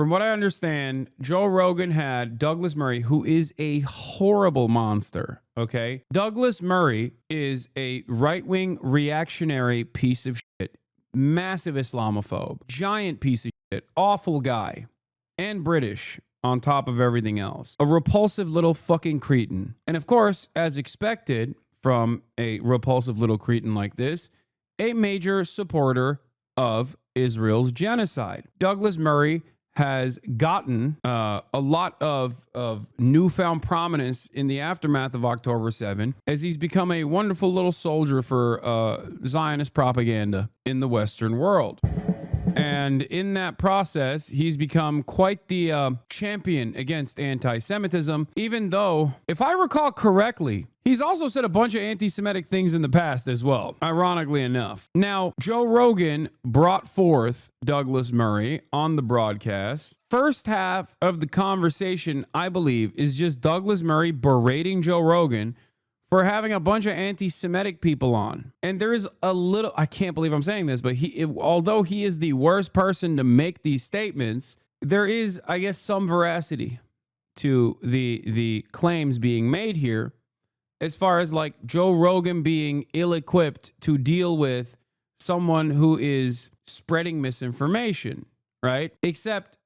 From what I understand, Joe Rogan had Douglas Murray, who is a horrible monster, okay? Douglas Murray is a right-wing reactionary piece of shit, massive Islamophobe, giant piece of shit, awful guy, and British on top of everything else. A repulsive little fucking cretin. And of course, as expected from a repulsive little cretin like this, a major supporter of Israel's genocide. Douglas Murray has gotten a lot of newfound prominence in the aftermath of October 7 as he's become a wonderful little soldier for Zionist propaganda in the Western world. And in that process, he's become quite the champion against anti-Semitism, even though, if I recall correctly, he's also said a bunch of anti-Semitic things in the past as well, ironically enough. Now, Joe Rogan brought forth Douglas Murray on the broadcast. First half of the conversation, I believe, is just Douglas Murray berating Joe Rogan for having a bunch of anti-Semitic people on. And there is a little, I can't believe I'm saying this, but although he is the worst person to make these statements, there is, I guess, some veracity to the claims being made here, as far as like Joe Rogan being ill-equipped to deal with someone who is spreading misinformation, right? Except,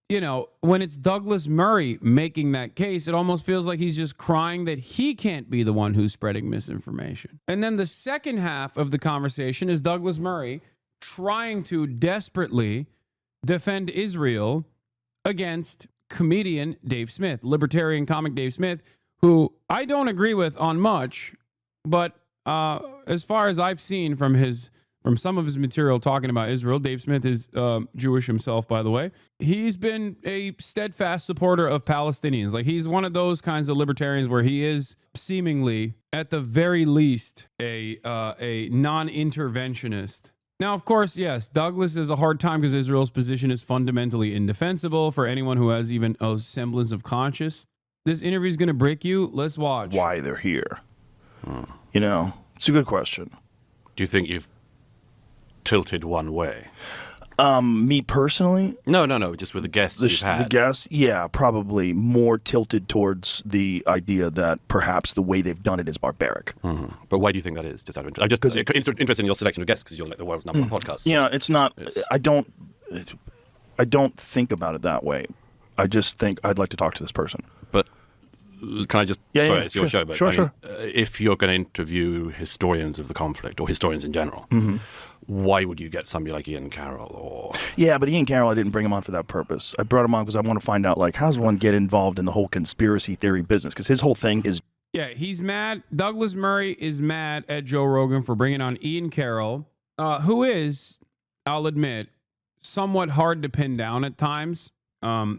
you know, when it's Douglas Murray making that case, it almost feels like he's just crying that he can't be the one who's spreading misinformation. And then the second half of the conversation is Douglas Murray trying to desperately defend Israel against comedian Dave Smith, libertarian comic Dave Smith, who I don't agree with on much, but as far as I've seen from some of his material talking about Israel, Dave Smith is Jewish himself, by the way. He's been a steadfast supporter of Palestinians. Like, he's one of those kinds of libertarians where he is seemingly, at the very least, a non-interventionist. Now, of course, yes, Douglas has a hard time because Israel's position is fundamentally indefensible for anyone who has even a semblance of conscience. This interview is going to break you. Let's watch. Why they're here. You know, it's a good question. Do you think you've tilted one way? Me personally? No, just with the guests you've had. The guests, yeah, probably more tilted towards the idea that perhaps the way they've done it is barbaric. Mm-hmm. But why do you think that is? Just out of interest. I'm just interested in your selection of guests because you're like the world's number one podcast. Yeah, it's not. I don't think about it that way. I just think I'd like to talk to this person. But can I just? Sorry, it's your show. But sure. If you're going to interview historians of the conflict or historians in general. Mm-hmm. Why would you get somebody like Ian Carroll or? Yeah, but Ian Carroll, I didn't bring him on for that purpose. I brought him on because I want to find out, like, how does one get involved in the whole conspiracy theory business? Because his whole thing is. Yeah, he's mad. Douglas Murray is mad at Joe Rogan for bringing on Ian Carroll, who is, I'll admit, somewhat hard to pin down at times.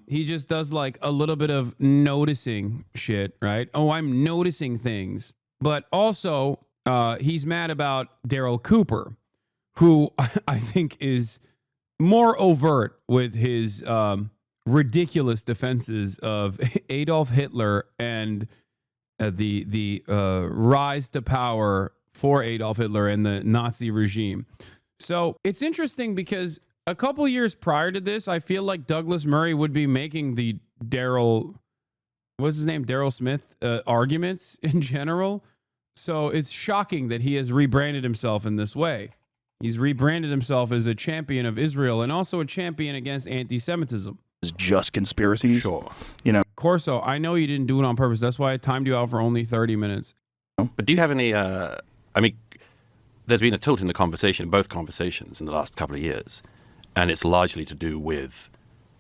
He just does like a little bit of noticing shit, right? Oh, I'm noticing things. But also, he's mad about Daryl Cooper, who I think is more overt with his ridiculous defenses of Adolf Hitler and the rise to power for Adolf Hitler and the Nazi regime. So it's interesting because a couple years prior to this, I feel like Douglas Murray would be making the Daryl Smith arguments in general. So it's shocking that he has rebranded himself in this way. He's rebranded himself as a champion of Israel and also a champion against anti-Semitism. It's just conspiracies. Sure. You know. Corso, I know you didn't do it on purpose. That's why I timed you out for only 30 minutes. But do you have any, there's been a tilt in the conversation, both conversations in the last couple of years. And it's largely to do with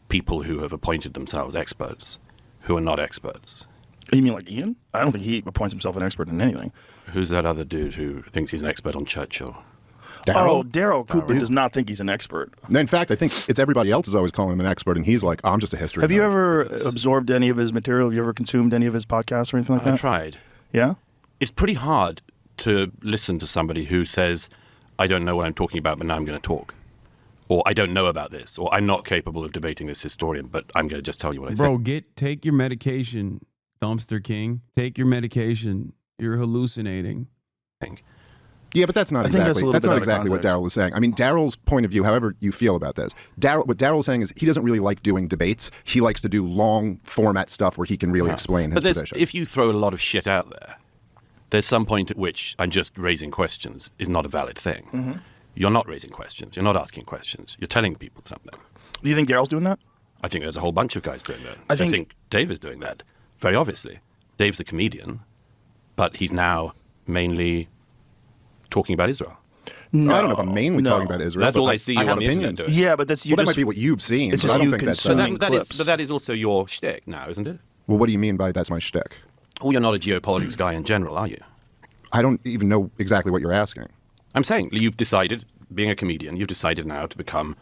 people who have appointed themselves experts who are not experts. You mean like Ian? I don't think he appoints himself an expert in anything. Who's that other dude who thinks he's an expert on Churchill? Daryl Cooper does not think he's an expert. In fact, I think it's everybody else is always calling him an expert, and he's like, I'm just a history Have you ever absorbed any of his material? Have you ever consumed any of his podcasts or anything like that? I tried. Yeah? It's pretty hard to listen to somebody who says, I don't know what I'm talking about, but now I'm going to talk. Or I don't know about this. Or I'm not capable of debating this historian, but I'm going to just tell you what I think. Bro, take your medication, Dumpster King. Take your medication. You're hallucinating. Yeah, but that's not think that's a exactly little that's bit not out of exactly what context. Daryl was saying. I mean, Daryl's point of view, however you feel about this, what Daryl's saying is he doesn't really like doing debates. He likes to do long format stuff where he can really explain his position. If you throw a lot of shit out there, there's some point at which I'm just raising questions is not a valid thing. Mm-hmm. You're not raising questions. You're not asking questions. You're telling people something. Do you think Daryl's doing that? I think there's a whole bunch of guys doing that. I think Dave is doing that, very obviously. Dave's a comedian, but he's now mainly talking about Israel. No, I don't know if I'm mainly talking about Israel. That's but all I see you have on the internet opinions. doing. Yeah, but that's you. Well, that just, might be what you've seen. It's But just I don't you think that's. consuming clips. But that is also your shtick now, isn't it? Well, what do you mean by that's my shtick? Well, you're not a geopolitics guy in general, are you? I don't even know exactly what you're asking. I'm saying you've decided, being a comedian, you've decided now to become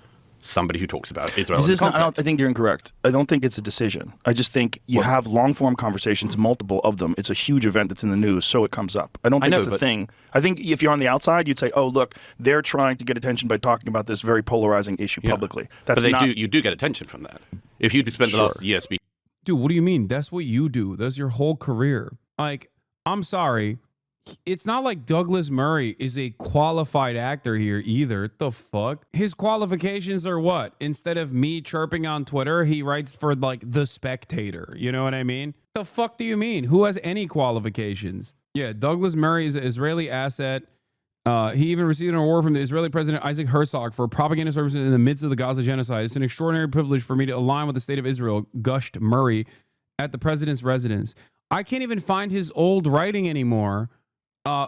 somebody who talks about Israel. This and is not, conflict. I think you're incorrect. I don't think it's a decision. I just think you have long form conversations, multiple of them. It's a huge event that's in the news, so it comes up. I don't think it's a thing. I think if you're on the outside, you'd say, "Oh, look, they're trying to get attention by talking about this very polarizing issue publicly." That's but not. you do get attention from that. If you'd spent the last year speaking. Dude, what do you mean? That's what you do. That's your whole career. Like, I'm sorry. It's not like Douglas Murray is a qualified actor here either. The fuck? His qualifications are what? Instead of me chirping on Twitter, he writes for like The Spectator. You know what I mean? The fuck do you mean? Who has any qualifications? Yeah, Douglas Murray is an Israeli asset. He even received an award from the Israeli President Isaac Herzog for propaganda services in the midst of the Gaza genocide. It's an extraordinary privilege for me to align with the state of Israel, gushed Murray at the president's residence. I can't even find his old writing anymore.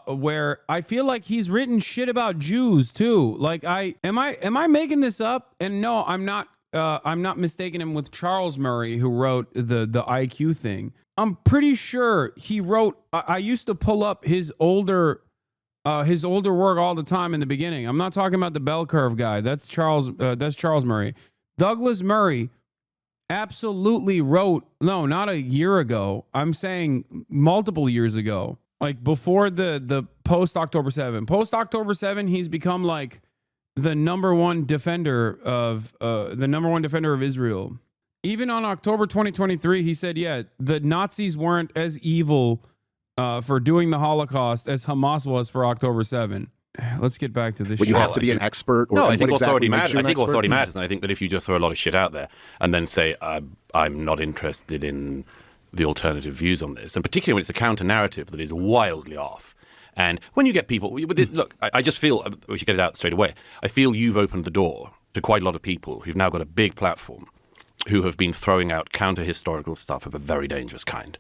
Where I feel like he's written shit about Jews too. Like, am I making this up? And no, I'm not. I'm not mistaking him with Charles Murray, who wrote the IQ thing. I'm pretty sure he wrote. I used to pull up his older work all the time in the beginning. I'm not talking about the bell curve guy. That's Charles Murray. Douglas Murray absolutely wrote. No, not a year ago. I'm saying multiple years ago. Like before the post October 7. Post October 7, he's become like the number one defender of Israel. Even on October 2023, he said, yeah, the Nazis weren't as evil for doing the Holocaust as Hamas was for October 7. Let's get back to this. But you have to be an expert. Or No, I what think exactly authority makes matters. you an I think expert? authority matters, and I think that if you just throw a lot of shit out there and then say I'm not interested in the alternative views on this, and particularly when it's a counter narrative that is wildly off. And when you get people, look, I just feel we should get it out straight away. I feel you've opened the door to quite a lot of people who've now got a big platform, who have been throwing out counter historical stuff of a very dangerous kind.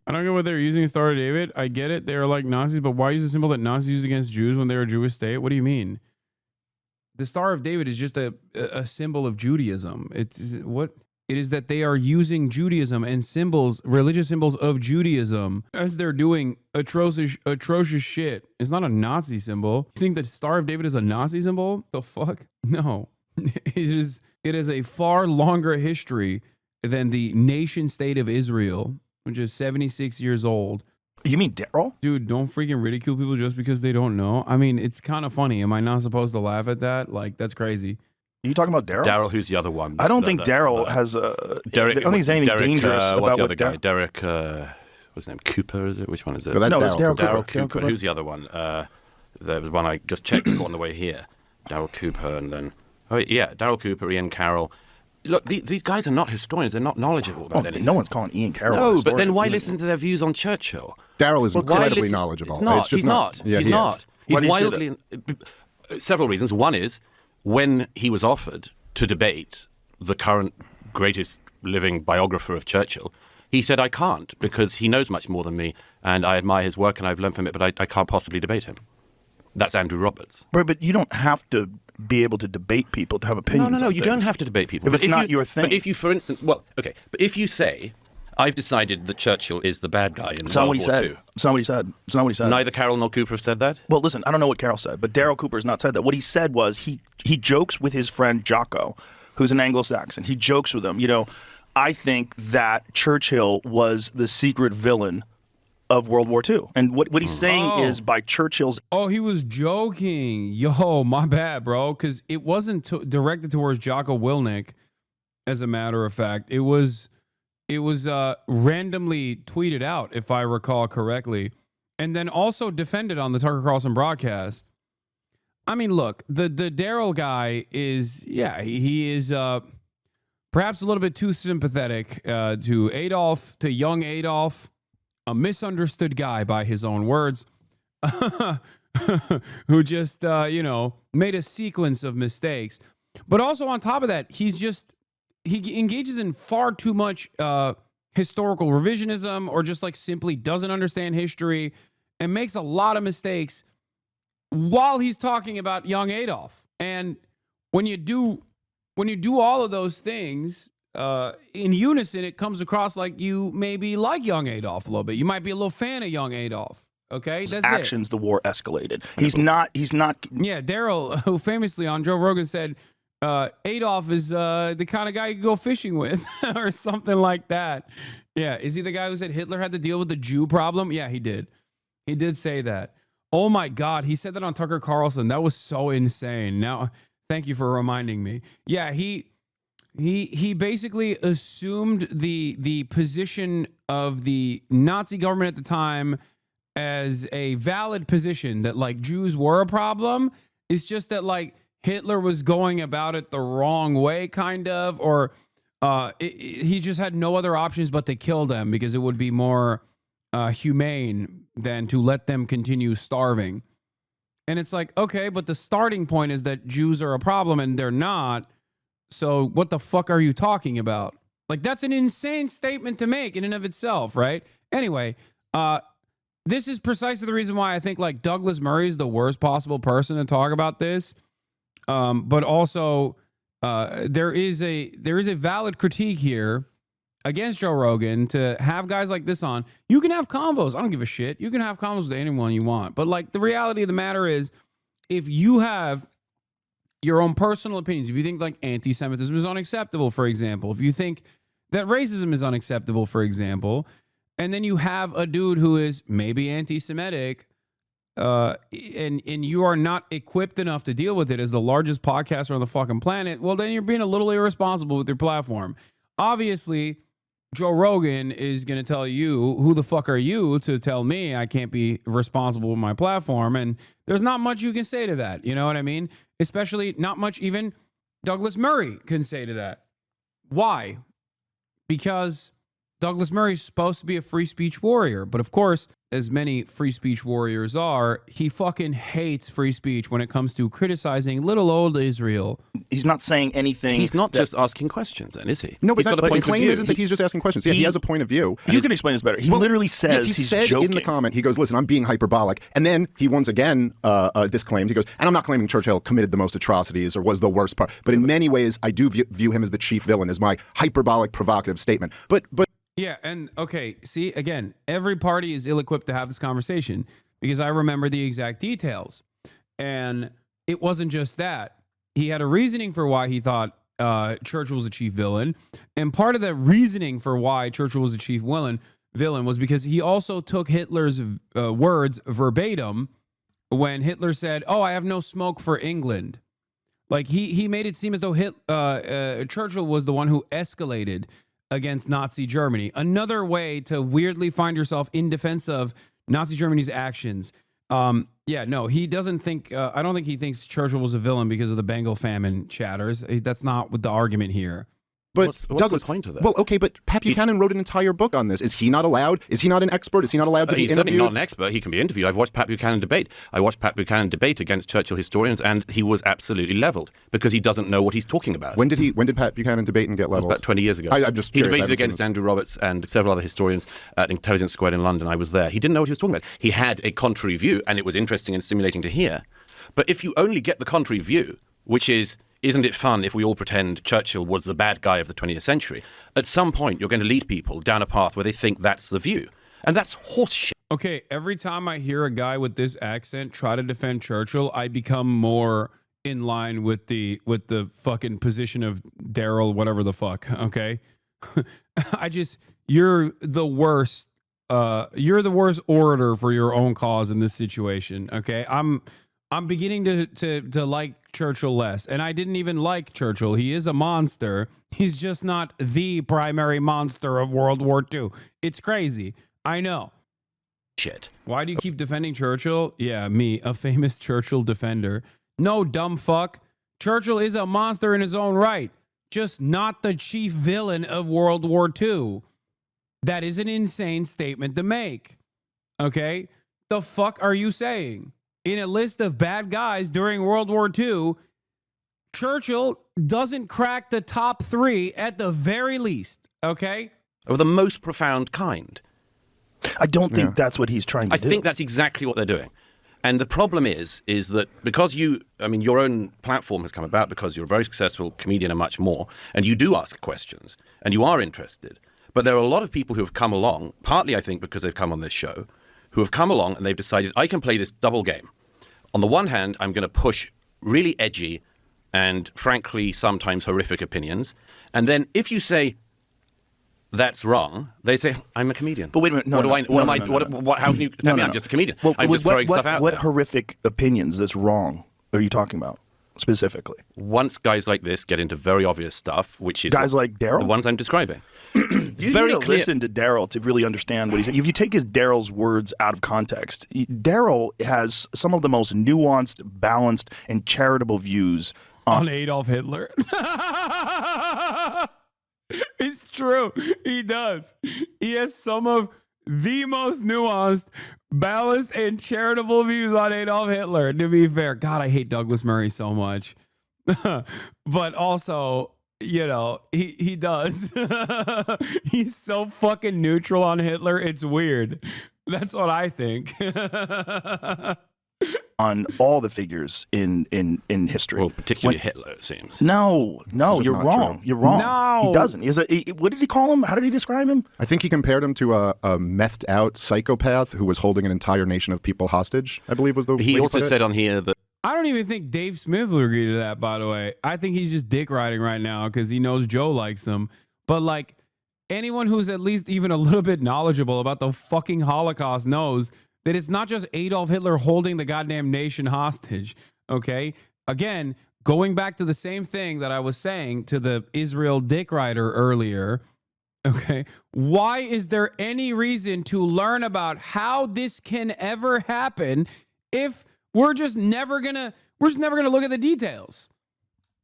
I don't know what they're using Star of David. I get it. They're like Nazis, but why use a symbol that Nazis used against Jews when they were a Jewish state? What do you mean? The Star of David is just a symbol of Judaism. It is that they are using Judaism and symbols, religious symbols of Judaism, as they're doing atrocious shit. It's not a Nazi symbol. You think the Star of David is a Nazi symbol? The fuck? No. It is a far longer history than the nation state of Israel, which is 76 years old. You mean Daryl? Dude, don't freaking ridicule people just because they don't know. I mean, it's kind of funny. Am I not supposed to laugh at that? Like, that's crazy. Are you talking about Daryl? Daryl, who's the other one? I don't think Daryl has a. Derek, I don't think there's anything dangerous what's about the what other guy? Derek, what's his name? Cooper, is it? Which one is it? So that's No, it's Daryl Daryl Cooper. Cooper. Who's the other one? There was one I just checked on the way here. Daryl Cooper, and then Daryl Cooper, Ian Carroll. Look, these guys are not historians. They're not knowledgeable about anything. No one's calling Ian Carroll. No, a but historian. then why listen to their views on Churchill? Daryl is Why incredibly listen- knowledgeable. It's not. It's just He's not. Yeah, He's he not. is. He's Why do you say wildly. Several reasons. One is when he was offered to debate the current greatest living biographer of Churchill, he said, I can't, because he knows much more than me, and I admire his work and I've learned from it, but I can't possibly debate him. That's Andrew Roberts. Right, but you don't have to be able to debate people to have opinions. No, on you don't things. have to debate people. If it's not your thing. But if you, for instance, but if you say, I've decided that Churchill is the bad guy in It's not what World he War said. II. It's not what he said. It's not what he said. Neither Carroll nor Cooper have said that? Well, listen, I don't know what Carroll said, but Daryl Cooper has not said that. What he said was he jokes with his friend Jocko, who's an Anglo-Saxon. He jokes with him. You know, I think that Churchill was the secret villain of World War II. And what he's saying is by Churchill's... Oh, he was joking. Yo, my bad, bro. Because it wasn't directed towards Jocko Willink, as a matter of fact. It was randomly tweeted out, if I recall correctly. and then also defended on the Tucker Carlson broadcast. I mean, look, the Daryl guy is, he is perhaps a little bit too sympathetic to young Adolf, a misunderstood guy by his own words, who just, made a sequence of mistakes. But also on top of that, he engages in far too much historical revisionism, or just like simply doesn't understand history and makes a lot of mistakes while he's talking about young Adolf. And when you do all of those things in unison, it comes across like you maybe like young Adolf a little bit. You might be a little fan of young Adolf. Okay, that's actions, the war escalated. He's not. Yeah, Daryl, who famously on Joe Rogan said Adolf is the kind of guy you could go fishing with, or something like that. Yeah, is he the guy who said Hitler had to deal with the Jew problem? Yeah, he did. He did say that. Oh my God, he said that on Tucker Carlson. That was so insane. Now, thank you for reminding me. Yeah, he basically assumed the position of the Nazi government at the time as a valid position, that like Jews were a problem. It's just that like Hitler was going about it the wrong way, kind of, or he just had no other options but to kill them because it would be more humane than to let them continue starving. And it's like, okay, but the starting point is that Jews are a problem and they're not. So what the fuck are you talking about? Like, that's an insane statement to make in and of itself, right? Anyway, this is precisely the reason why I think like Douglas Murray is the worst possible person to talk about this. But also, there is a valid critique here against Joe Rogan to have guys like this on. You can have convos. I don't give a shit. You can have convos with anyone you want. But like, the reality of the matter is, if you have your own personal opinions, if you think like anti-Semitism is unacceptable, for example, if you think that racism is unacceptable, for example, and then you have a dude who is maybe anti-Semitic, and you are not equipped enough to deal with it as the largest podcaster on the fucking planet, well, then you're being a little irresponsible with your platform. Obviously, Joe Rogan is going to tell you, who the fuck are you to tell me I can't be responsible with my platform? And there's not much you can say to that. You know what I mean? Especially not much even Douglas Murray can say to that. Why? Because Douglas Murray is supposed to be a free speech warrior. But of course, as many free speech warriors are, he fucking hates free speech when it comes to criticizing little old Israel. He's not saying anything. He's not just asking questions, then, is he? No, but He's got a point the claim of view. isn't that he's just asking questions. Yeah, he has a point of view. You can explain this better. He literally says he he's said joking. in the comment, he goes, listen, I'm being hyperbolic. And then he once again disclaimed, he goes, and I'm not claiming Churchill committed the most atrocities or was the worst part. But in many ways, I do view him as the chief villain, as my hyperbolic, provocative statement. But yeah, and okay, see, again, every party is ill-equipped to have this conversation because I remember the exact details. And it wasn't just that. He had a reasoning for why he thought Churchill was the chief villain. And part of the reasoning for why Churchill was the chief villain was because he also took Hitler's words verbatim when Hitler said, "Oh, I have no smoke for England." Like, he made it seem as though Churchill was the one who escalated against Nazi Germany. Another way to weirdly find yourself in defense of Nazi Germany's actions. He doesn't think, I don't think he thinks Churchill was a villain because of the Bengal famine chatters. That's not what the argument here. But what's Douglas, the point of that? Well, okay, but Pat Buchanan wrote an entire book on this. Is he not allowed? Is he not an expert? Is he not allowed to be He's interviewed? certainly not an expert. He can be interviewed. I've watched Pat Buchanan debate. I watched Pat Buchanan debate against Churchill historians, and he was absolutely leveled because he doesn't know what he's talking about. When did Pat Buchanan debate and get leveled? About 20 years ago. I'm just he curious. debated against Andrew Roberts and several other historians at Intelligence Squared in London. I was there. He didn't know what he was talking about. He had a contrary view, and it was interesting and stimulating to hear. But if you only get the contrary view, which is, isn't it fun if we all pretend Churchill was the bad guy of the 20th century? At some point, you're going to lead people down a path where they think that's the view. And that's horseshit. Okay, every time I hear a guy with this accent try to defend Churchill, I become more in line with the fucking position of Daryl, whatever the fuck, okay? You're the worst orator for your own cause in this situation, okay? I'm beginning to like Churchill less. And I didn't even like Churchill. He is a monster. He's just not the primary monster of World War II. It's crazy. I know. shit. Why do you keep defending Churchill? Yeah, me, a famous Churchill defender. No, dumb fuck. Churchill is a monster in his own right, just not the chief villain of World War II. That is an insane statement to make. Okay? The fuck are you saying? In a list of bad guys during World War II, Churchill doesn't crack the top 3 at the very least. Okay? Of the most profound kind. I don't think that's what he's trying to do. I think that's exactly what they're doing. And the problem is that because your own platform has come about because you're a very successful comedian and much more, and you do ask questions, and you are interested. But there are a lot of people who have come along, partly I think because they've come on this show, who have come along and they've decided, I can play this double game. On the one hand, I'm going to push really edgy and frankly sometimes horrific opinions. And then if you say, that's wrong, they say, I'm a comedian. But wait a minute. How can you tell me I'm just a comedian? Well, I'm just throwing stuff out What there. horrific opinions that's wrong are you talking about specifically? Once guys like this get into very obvious stuff, which is... Guys like Daryl? The ones I'm describing. You very need to clear. listen to Daryl to really understand what he's saying. If you take Daryl's words out of context, Daryl has some of the most nuanced, balanced, and charitable views On Adolf Hitler. It's true. He does. He has some of the most nuanced, balanced, and charitable views on Adolf Hitler, to be fair. God, I hate Douglas Murray so much. But also, he does. He's so fucking neutral on Hitler. It's weird. That's what I think. on all the figures in history. Well, particularly Hitler, it seems. No, just you're not wrong. true. You're wrong. No. He doesn't. What did he call him? How did he describe him? I think he compared him to a methed out psychopath who was holding an entire nation of people hostage, I believe was the way He also put it. said on here that I don't even think Dave Smith will agree to that, by the way. I think he's just dick riding right now because he knows Joe likes him. But like anyone who's at least even a little bit knowledgeable about the fucking Holocaust knows that it's not just Adolf Hitler holding the goddamn nation hostage. Okay? Again, going back to the same thing that I was saying to the Israel dick rider earlier. Okay. Why is there any reason to learn about how this can ever happen if we're just never gonna look at the details?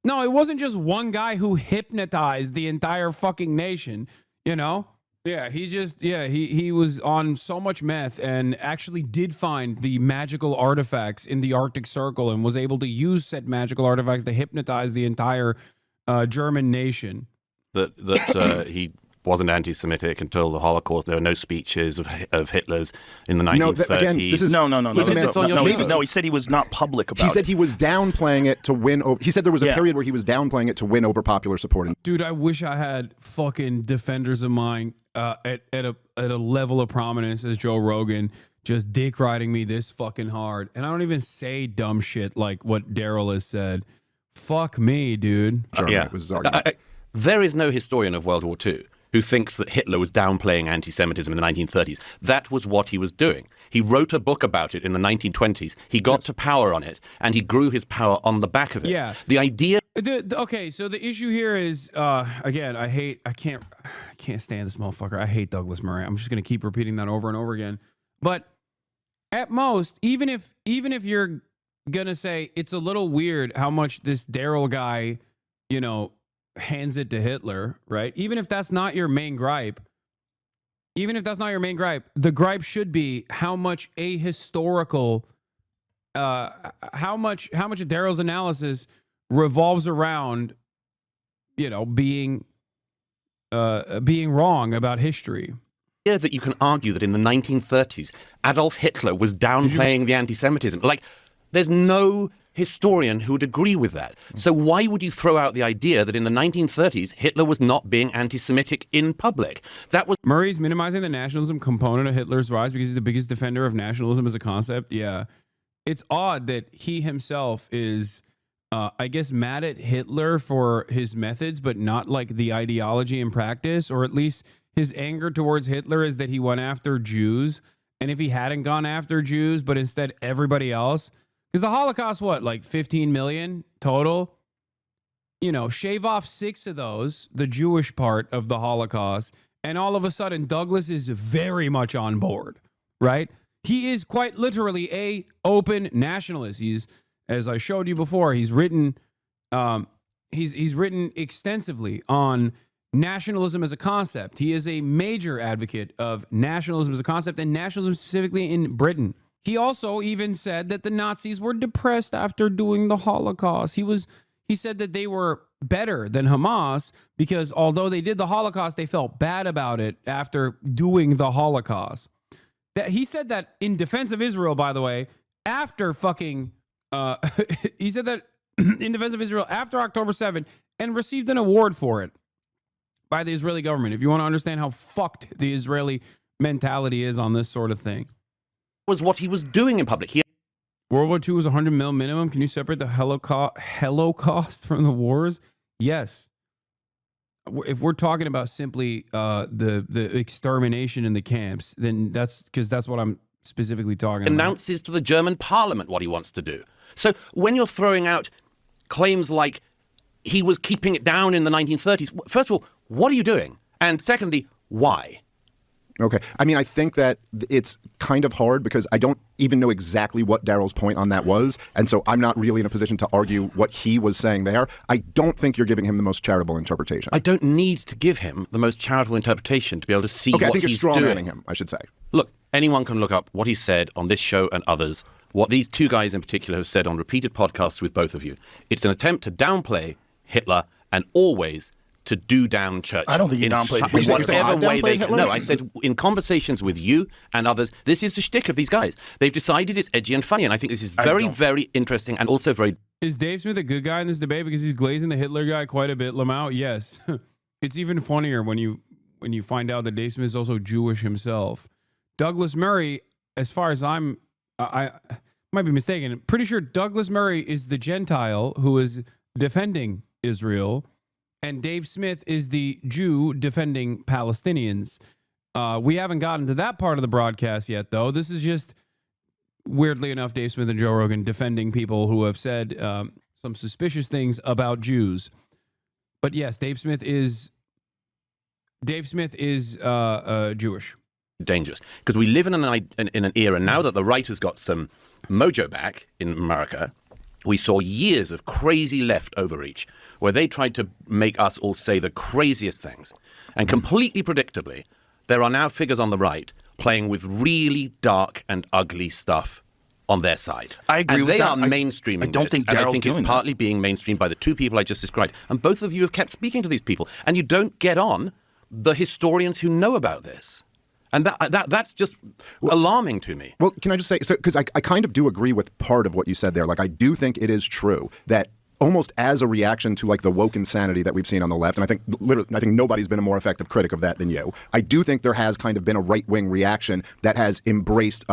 No, it wasn't just one guy who hypnotized the entire fucking nation, Yeah, he was on so much meth and actually did find the magical artifacts in the Arctic Circle and was able to use said magical artifacts to hypnotize the entire German nation. that he wasn't anti-Semitic until the Holocaust. There were no speeches of Hitler's in the 1930s. No, again, this is No. Listen, it's on your show. No, he said he was not public about it. He said he was downplaying it to win over. He said there was a period where he was downplaying it to win over popular support. Dude, I wish I had fucking defenders of mine at a level of prominence as Joe Rogan, just dick riding me this fucking hard. And I don't even say dumb shit like what Daryl has said. Fuck me, dude. It was his argument. There is no historian of World War II who thinks that Hitler was downplaying anti-Semitism in the 1930s. That was what he was doing. He wrote a book about it in the 1920s. He got to power on it, and he grew his power on the back of it. Yeah. The idea... Okay, so the issue here is, again, I can't stand this motherfucker. I hate Douglas Murray. I'm just going to keep repeating that over and over again. But at most, even if you're going to say it's a little weird how much this Daryl guy, hands it to Hitler, right? Even if that's not your main gripe, the gripe should be how much ahistorical, how much of Daryl's analysis revolves around, being wrong about history. Yeah, that you can argue that in the 1930s, Adolf Hitler was downplaying the anti-Semitism. Like, there's no historian who would agree with that. So why would you throw out the idea that in the 1930s, Hitler was not being anti-Semitic in public? That was... Murray's minimizing the nationalism component of Hitler's rise because he's the biggest defender of nationalism as a concept. Yeah. It's odd that he himself is, I guess, mad at Hitler for his methods, but not like the ideology and practice, or at least his anger towards Hitler is that he went after Jews. And if he hadn't gone after Jews, but instead everybody else, because the Holocaust, like 15 million total? Shave off 6 of those, the Jewish part of the Holocaust, and all of a sudden Douglas is very much on board. right? He is quite literally a open nationalist. He's, as I showed you before, he's written he's written extensively on nationalism as a concept. He is a major advocate of nationalism as a concept, and nationalism specifically in Britain. He also even said that the Nazis were depressed after doing the Holocaust. He said that they were better than Hamas because although they did the Holocaust, they felt bad about it after doing the Holocaust. He said that in defense of Israel, by the way, after fucking, he said that in defense of Israel after October 7th and received an award for it by the Israeli government. If you want to understand how fucked the Israeli mentality is on this sort of thing. Was what he was doing in public. World War II was 100 mil minimum. Can you separate the Holocaust from the wars? Yes. If we're talking about simply the extermination in the camps, then that's because that's what I'm specifically talking about. Announces to the German parliament what he wants to do. So when you're throwing out claims like he was keeping it down in the 1930s, first of all, what are you doing? And secondly, why? Okay. I mean, I think that it's kind of hard because I don't even know exactly what Daryl's point on that was. And so I'm not really in a position to argue what he was saying there. I don't think you're giving him the most charitable interpretation. I don't need to give him the most charitable interpretation to be able to see what he's doing. Okay, I think you're strawmanning him, I should say. Look, anyone can look up what he said on this show and others, what these two guys in particular have said on repeated podcasts with both of you. It's an attempt to downplay Hitler and always to do down church. I don't think you downplayed Hitler. Whatever way they can. No, I said in conversations with you and others, this is the shtick of these guys. They've decided it's edgy and funny, and I think this is very, very interesting and also very... Is Dave Smith a good guy in this debate because he's glazing the Hitler guy quite a bit, Lamau? Yes. It's even funnier when you find out that Dave Smith is also Jewish himself. Douglas Murray, as far as I might be mistaken, pretty sure Douglas Murray is the Gentile who is defending Israel, and Dave Smith is the Jew defending Palestinians. We haven't gotten to that part of the broadcast yet, though. This is just, weirdly enough, Dave Smith and Joe Rogan defending people who have said some suspicious things about Jews. But yes, Dave Smith is Jewish. Dangerous, because we live in an era now that the right has got some mojo back in America. We saw years of crazy left overreach where they tried to make us all say the craziest things. And completely predictably, there are now figures on the right playing with really dark and ugly stuff on their side. I agree and with they that. are mainstreaming I don't this, think and I Daryl's think it's doing partly being mainstreamed by the two people I just described. And both of you have kept speaking to these people. And you don't get on the historians who know about this. And that's just alarming to me. Well, can I just say, because I kind of do agree with part of what you said there. Like, I do think it is true that almost as a reaction to like the woke insanity that we've seen on the left, and I think nobody's been a more effective critic of that than you. I do think there has kind of been a right-wing reaction that has embraced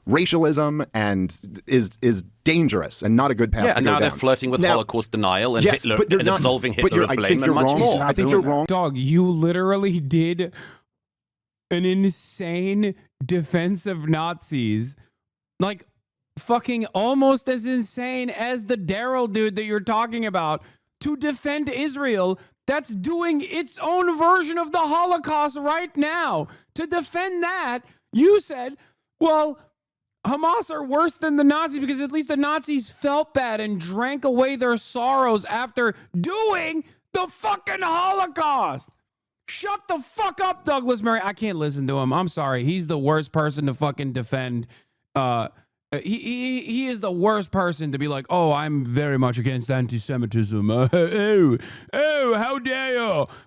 racialism and is dangerous and not a good path to go and now down. They're flirting with Holocaust denial and yes, Hitler and absolving Hitler of blame and much more. I think you're wrong. Dog, you literally did an insane defense of Nazis, like fucking almost as insane as the Daryl dude that you're talking about, to defend Israel that's doing its own version of the Holocaust right now. To defend that, you said, well, Hamas are worse than the Nazis because at least the Nazis felt bad and drank away their sorrows after doing the fucking Holocaust. Shut the fuck up, Douglas Murray. I can't listen to him. I'm sorry. He's the worst person to fucking defend. He is the worst person to be like, oh, I'm very much against anti-Semitism. How dare you?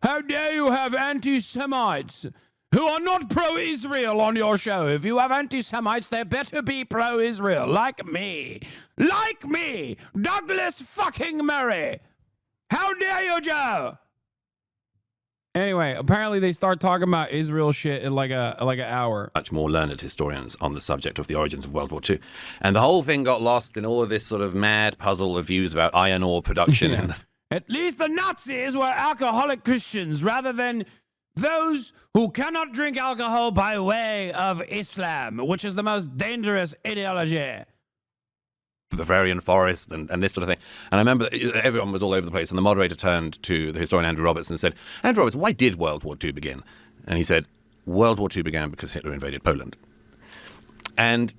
How dare you have anti-Semites who are not pro-Israel on your show? If you have anti-Semites, they better be pro-Israel, like me. Like me, Douglas fucking Murray. How dare you, Joe? Anyway, apparently they start talking about Israel shit in like an hour. Much more learned historians on the subject of the origins of World War II. And the whole thing got lost in all of this sort of mad puzzle of views about iron ore production. Yeah. At least the Nazis were alcoholic Christians rather than those who cannot drink alcohol by way of Islam, which is the most dangerous ideology. The Bavarian forest and this sort of thing. And I remember everyone was all over the place, and the moderator turned to the historian Andrew Roberts and said, Andrew Roberts, why did World War II begin? And he said, World War II began because Hitler invaded Poland. And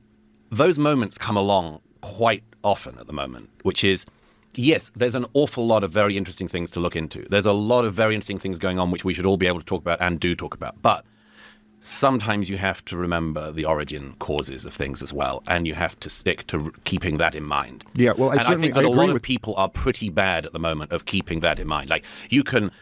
those moments come along quite often at the moment, which is, yes, there's an awful lot of very interesting things to look into. There's a lot of very interesting things going on which we should all be able to talk about and do talk about. But sometimes you have to remember the origin causes of things as well, and you have to stick to keeping that in mind. Yeah, well, I think that a lot with of people are pretty bad at the moment of keeping that in mind. Like you can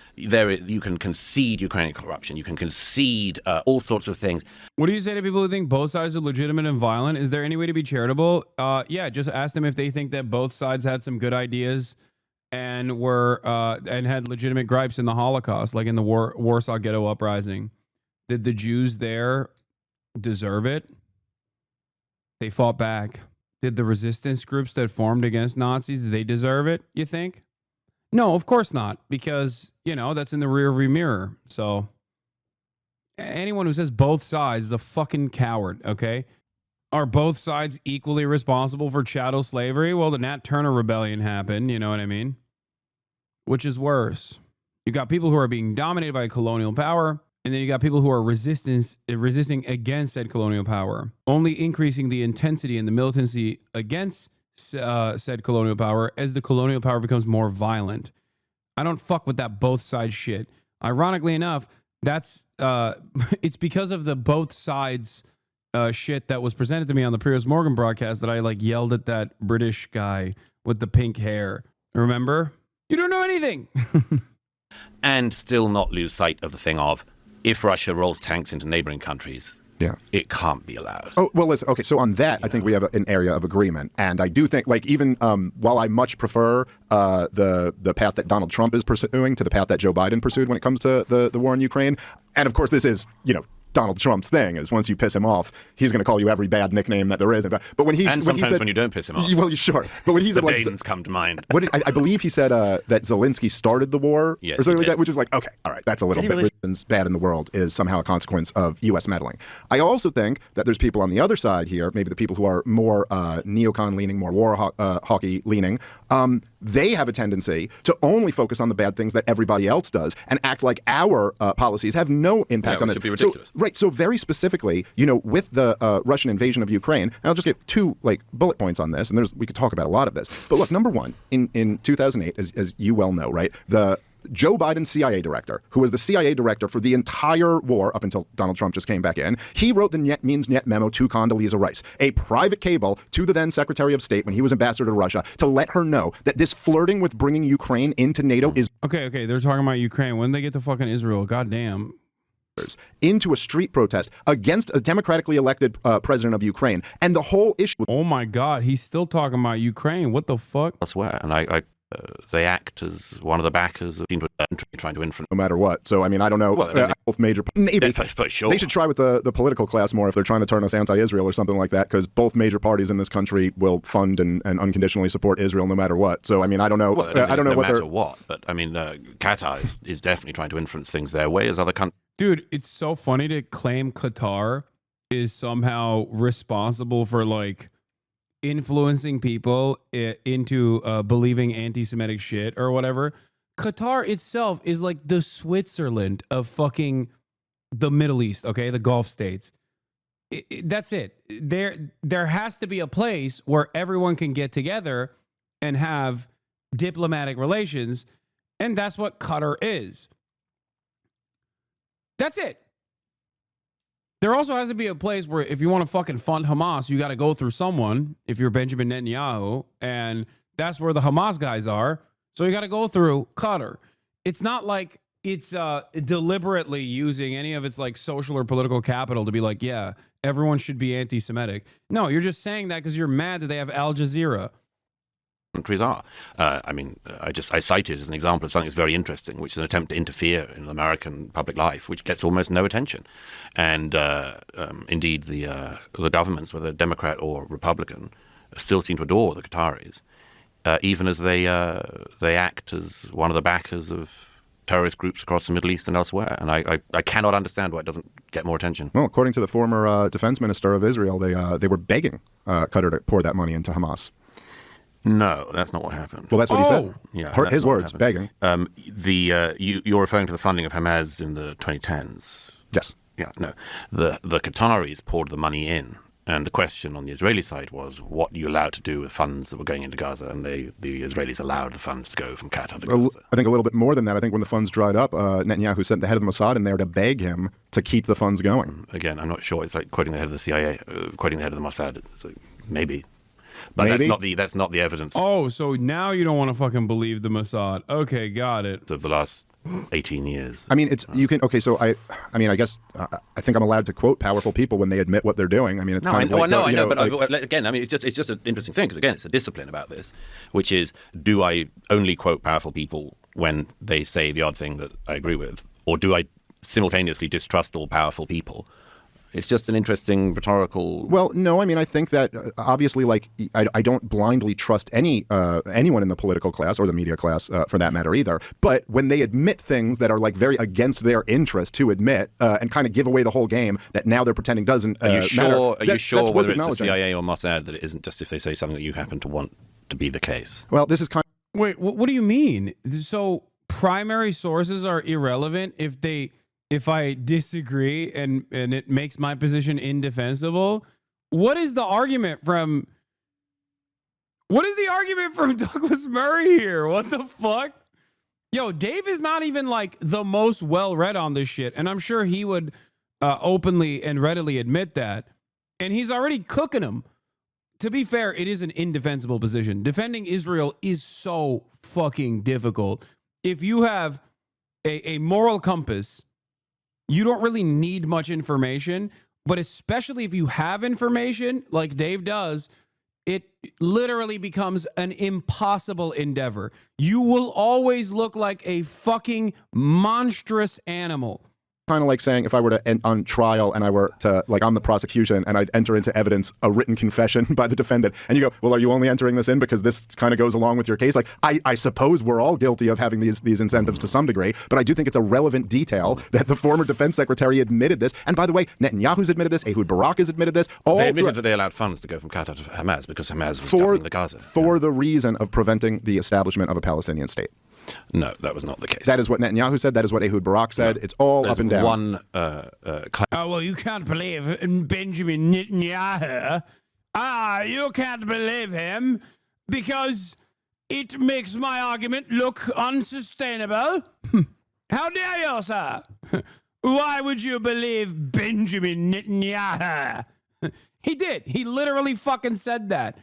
concede Ukrainian corruption, you can concede all sorts of things. What do you say to people who think both sides are legitimate and violent? Is there any way to be charitable? Yeah, just ask them if they think that both sides had some good ideas and were and had legitimate gripes in the Holocaust, like in the Warsaw Ghetto Uprising. Did the Jews there deserve it? They fought back. Did the resistance groups that formed against Nazis, did they deserve it, you think? No, of course not, because, that's in the rearview mirror. So anyone who says both sides is a fucking coward, okay? Are both sides equally responsible for chattel slavery? Well, the Nat Turner Rebellion happened, you know what I mean? Which is worse? You got people who are being dominated by colonial power, and then you got people who are resisting against said colonial power, only increasing the intensity and the militancy against said colonial power as the colonial power becomes more violent. I don't fuck with that both sides shit. Ironically enough, that's it's because of the both sides shit that was presented to me on the Piers Morgan broadcast that I yelled at that British guy with the pink hair. Remember? You don't know anything. And still not lose sight of the thing of, if Russia rolls tanks into neighboring countries, it can't be allowed. Oh, well, listen, okay, so on that, I think we have an area of agreement. And I do think, even while I much prefer the path that Donald Trump is pursuing to the path that Joe Biden pursued when it comes to the war in Ukraine, and of course this is, Donald Trump's thing is once you piss him off, he's going to call you every bad nickname that there is. But when he sometimes said, when you don't piss him off, well, sure. But when he said the Danes come to mind. I believe he said that Zelensky started the war, yes, or something like that, which is okay, all right, that's a little bit. Really? Bad in the world is somehow a consequence of U.S. meddling. I also think that there's people on the other side here, maybe the people who are more neocon leaning, more war hawky leaning. They have a tendency to only focus on the bad things that everybody else does and act like our policies have no impact on this. Be ridiculous. So very specifically, with the Russian invasion of Ukraine, and I'll just get two bullet points on this, and we could talk about a lot of this. But look, number one, in 2008, as you well know, right, the Joe Biden CIA director, who was the CIA director for the entire war up until Donald Trump just came back in, he wrote the Net Means Net memo to Condoleezza Rice, a private cable to the then Secretary of State when he was ambassador to Russia, to let her know that this flirting with bringing Ukraine into NATO is... Okay, they're talking about Ukraine. When they get to fucking Israel, goddamn. Into a street protest against a democratically elected president of Ukraine. And the whole issue... Oh my God, he's still talking about Ukraine. What the fuck? I swear. And they act as one of the backers of trying to influence. No matter what. So, I don't know. Well, both major... Maybe. For sure. They should try with the political class more if they're trying to turn us anti-Israel or something like that, because both major parties in this country will fund and unconditionally support Israel no matter what. So, I don't know. Well, I don't know no matter what. But, Qatar is definitely trying to influence things their way as other countries. Dude, it's so funny to claim Qatar is somehow responsible for influencing people into believing anti-Semitic shit or whatever. Qatar itself is the Switzerland of fucking the Middle East, okay? The Gulf states. That's it. There has to be a place where everyone can get together and have diplomatic relations, and that's what Qatar is. That's it. There also has to be a place where if you want to fucking fund Hamas, you got to go through someone, if you're Benjamin Netanyahu, and that's where the Hamas guys are. So you got to go through Qatar. It's not like it's deliberately using any of its social or political capital to be yeah, everyone should be anti-Semitic. No, you're just saying that because you're mad that they have Al Jazeera. Countries are. I cite it as an example of something that's very interesting, which is an attempt to interfere in American public life, which gets almost no attention. And indeed, the governments, whether Democrat or Republican, still seem to adore the Qataris, even as they act as one of the backers of terrorist groups across the Middle East and elsewhere. And I cannot understand why it doesn't get more attention. Well, according to the former defense minister of Israel, they were begging Qatar to pour that money into Hamas. No, that's not what happened. Well, that's what he said. Yeah, his words, begging. You're referring to the funding of Hamas in the 2010s. Yes. Yeah, no. The Qataris poured the money in And the question on the Israeli side was, what are you allowed to do with funds that were going into Gaza? And the Israelis allowed the funds to go from Qatar to Gaza. I think a little bit more than that. I think when the funds dried up, Netanyahu sent the head of the Mossad in there to beg him to keep the funds going. Again, I'm not sure. It's like quoting the head of the CIA, quoting the head of the Mossad. So maybe. But Maybe. that's not the evidence Oh, so now you don't want to fucking believe the Mossad. Okay, got it. of the last 18 years. I mean, you can. Okay, so I guess I think I'm allowed to quote powerful people when they admit what they're doing. I mean, it's No, kind of like, I know, but like, again, I mean, it's just an interesting thing because again, it's a discipline about this, which is, do I only quote powerful people when they say the odd thing that I agree with, or do I simultaneously distrust all powerful people? It's just an interesting rhetorical. Well, no, I mean, I think that obviously, like, I don't blindly trust anyone in the political class or the media class for that matter either. But when they admit things that are like very against their interest to admit and kind of give away the whole game that now they're pretending doesn't Are you sure? matter. Are you sure that's worth whether it's the acknowledging. CIA or Mossad that it isn't just if they say something that you happen to want to be the case? Well, this is kind. Wait, what do you mean? So primary sources are irrelevant if I disagree and it makes my position indefensible? What is the argument from Douglas Murray here? What the fuck? Yo, Dave is not even like the most well-read on this shit, and I'm sure he would openly and readily admit that. And he's already cooking him. To be fair, it is an indefensible position. Defending Israel is so fucking difficult. If you have a moral compass, you don't really need much information, but especially if you have information like Dave does, it literally becomes an impossible endeavor. You will always look like a fucking monstrous animal. Kind of like saying if I were to on trial and I were to, like, I'm the prosecution and I'd enter into evidence a written confession by the defendant, and you go, well, are you only entering this in because this kind of goes along with your case? Like, I suppose we're all guilty of having these incentives to some degree, but I do think it's a relevant detail that the former defense secretary admitted this. And by the way, Netanyahu's admitted this, Ehud Barak has admitted this. They admitted that they allowed funds to go from Qatar to Hamas because Hamas was governing the Gaza. For the reason of preventing the establishment of a Palestinian state. No, that was not the case. That is what Netanyahu said. That is what Ehud Barak said. It's all There's up and down. One claim. Oh, well, you can't believe Benjamin Netanyahu. You can't believe him because it makes my argument look unsustainable. How dare you, sir? Why would you believe Benjamin Netanyahu? He did. He literally fucking said that.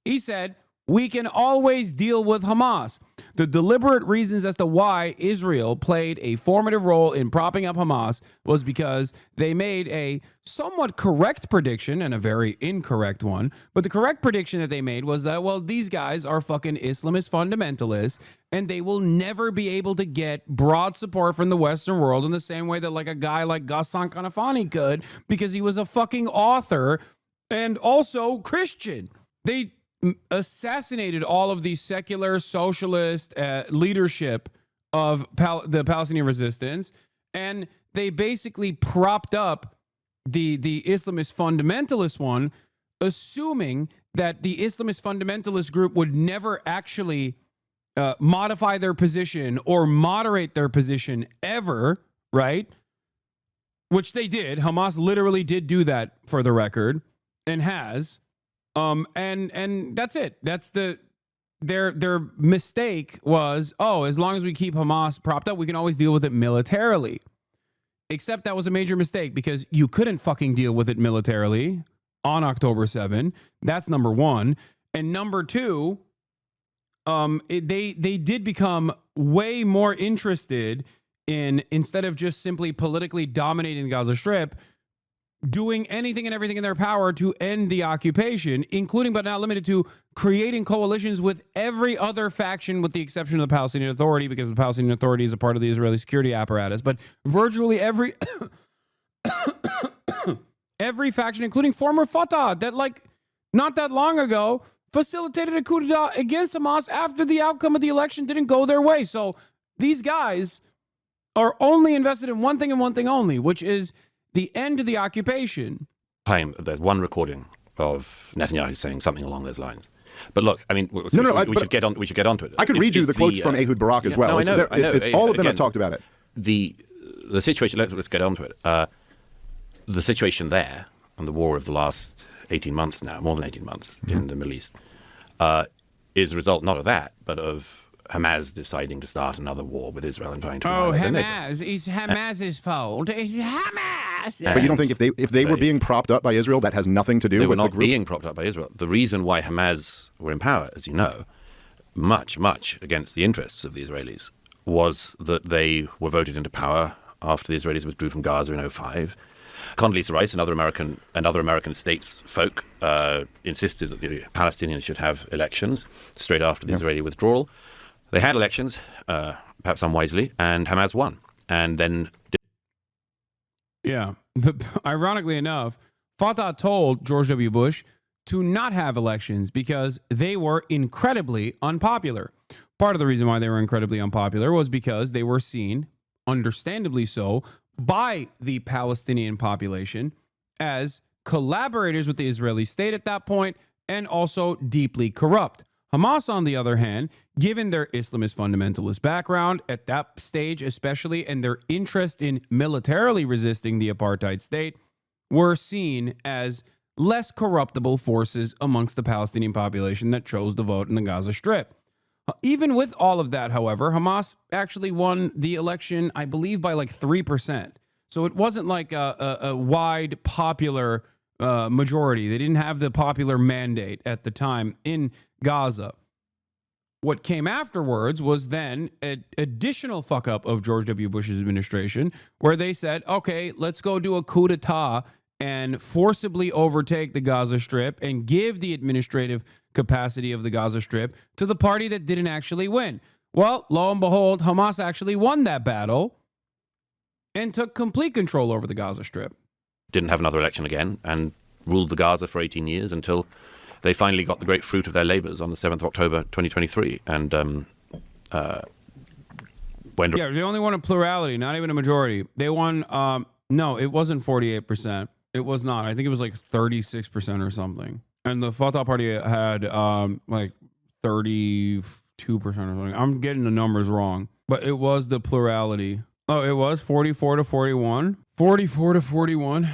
He said, we can always deal with Hamas. The deliberate reasons as to why Israel played a formative role in propping up Hamas was because they made a somewhat correct prediction and a very incorrect one. But the correct prediction that they made was that, well, these guys are fucking Islamist fundamentalists and they will never be able to get broad support from the Western world in the same way that like a guy like Ghassan Kanafani could, because he was a fucking author and also Christian. They assassinated all of the secular socialist leadership of the Palestinian resistance, and they basically propped up the Islamist fundamentalist one, assuming that the Islamist fundamentalist group would never actually modify their position or moderate their position ever, right? Which they did. Hamas literally did do that, for the record, and has. And that's it. That's their mistake was, as long as we keep Hamas propped up, we can always deal with it militarily. Except that was a major mistake because you couldn't fucking deal with it militarily on October 7. That's number one. And number two, they did become way more interested in, instead of just simply politically dominating the Gaza Strip, doing anything and everything in their power to end the occupation, including but not limited to creating coalitions with every other faction with the exception of the Palestinian Authority, because the Palestinian Authority is a part of the Israeli security apparatus. But virtually every faction, including former Fatah, that like not that long ago facilitated a coup d'etat against Hamas after the outcome of the election didn't go their way. So these guys are only invested in one thing and one thing only, which is the end of the occupation. There's one recording of Netanyahu saying something along those lines. But look, I mean, we should get onto it. I could read you the quotes from Ehud Barak as well. No, I know. It's all of them have talked about it. The situation. Let's get onto it. The situation there and the war of the last 18 months now, more than 18 months in the Middle East, is a result not of that, but of Hamas deciding to start another war with Israel and trying to... Hamas. It's Hamas's fault. It's Hamas. But you don't think if they were being propped up by Israel, that has nothing to do They with were the not group? being propped up by Israel. The reason why Hamas were in power, as you know, much against the interests of the Israelis, was that they were voted into power after the Israelis withdrew from Gaza in 2005. Condoleezza Rice and other American statesfolk insisted that the Palestinians should have elections straight after the Israeli withdrawal. They had elections, perhaps unwisely, and Hamas won. And then... Yeah. Ironically enough, Fatah told George W. Bush to not have elections because they were incredibly unpopular. Part of the reason why they were incredibly unpopular was because they were seen, understandably so, by the Palestinian population as collaborators with the Israeli state at that point and also deeply corrupt. Hamas, on the other hand, given their Islamist fundamentalist background at that stage especially, and their interest in militarily resisting the apartheid state, were seen as less corruptible forces amongst the Palestinian population that chose to vote in the Gaza Strip. Even with all of that, however, Hamas actually won the election, I believe, by like 3%. So it wasn't like a wide popular majority. They didn't have the popular mandate at the time in Gaza. What came afterwards was then an additional fuck up of George W. Bush's administration, where they said, okay, let's go do a coup d'etat and forcibly overtake the Gaza Strip and give the administrative capacity of the Gaza Strip to the party that didn't actually win. Well, lo and behold, Hamas actually won that battle and took complete control over the Gaza Strip. Didn't have another election again and ruled the Gaza for 18 years until they finally got the great fruit of their labors on the 7th of October, 2023. And yeah, they only won a plurality, not even a majority. They won, no, it wasn't 48%. It was not. I think it was like 36% or something. And the Fatah party had like 32% or something. I'm getting the numbers wrong, but it was the plurality. Oh, it was 44 to 41. 44 to 41.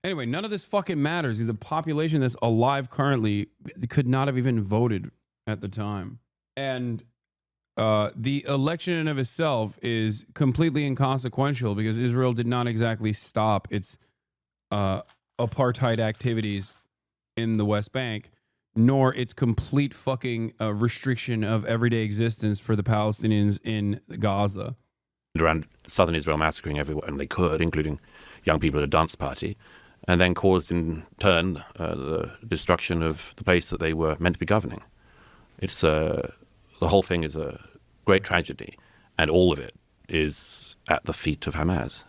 Anyway, none of this fucking matters. The population that's alive currently could not have even voted at the time. And the election in and of itself is completely inconsequential because Israel did not exactly stop its apartheid activities in the West Bank, nor its complete fucking restriction of everyday existence for the Palestinians in Gaza. Around southern Israel massacring everyone they could, including young people at a dance party, and then caused in turn the destruction of the place that they were meant to be governing. It's the whole thing is a great tragedy, and all of it is at the feet of Hamas.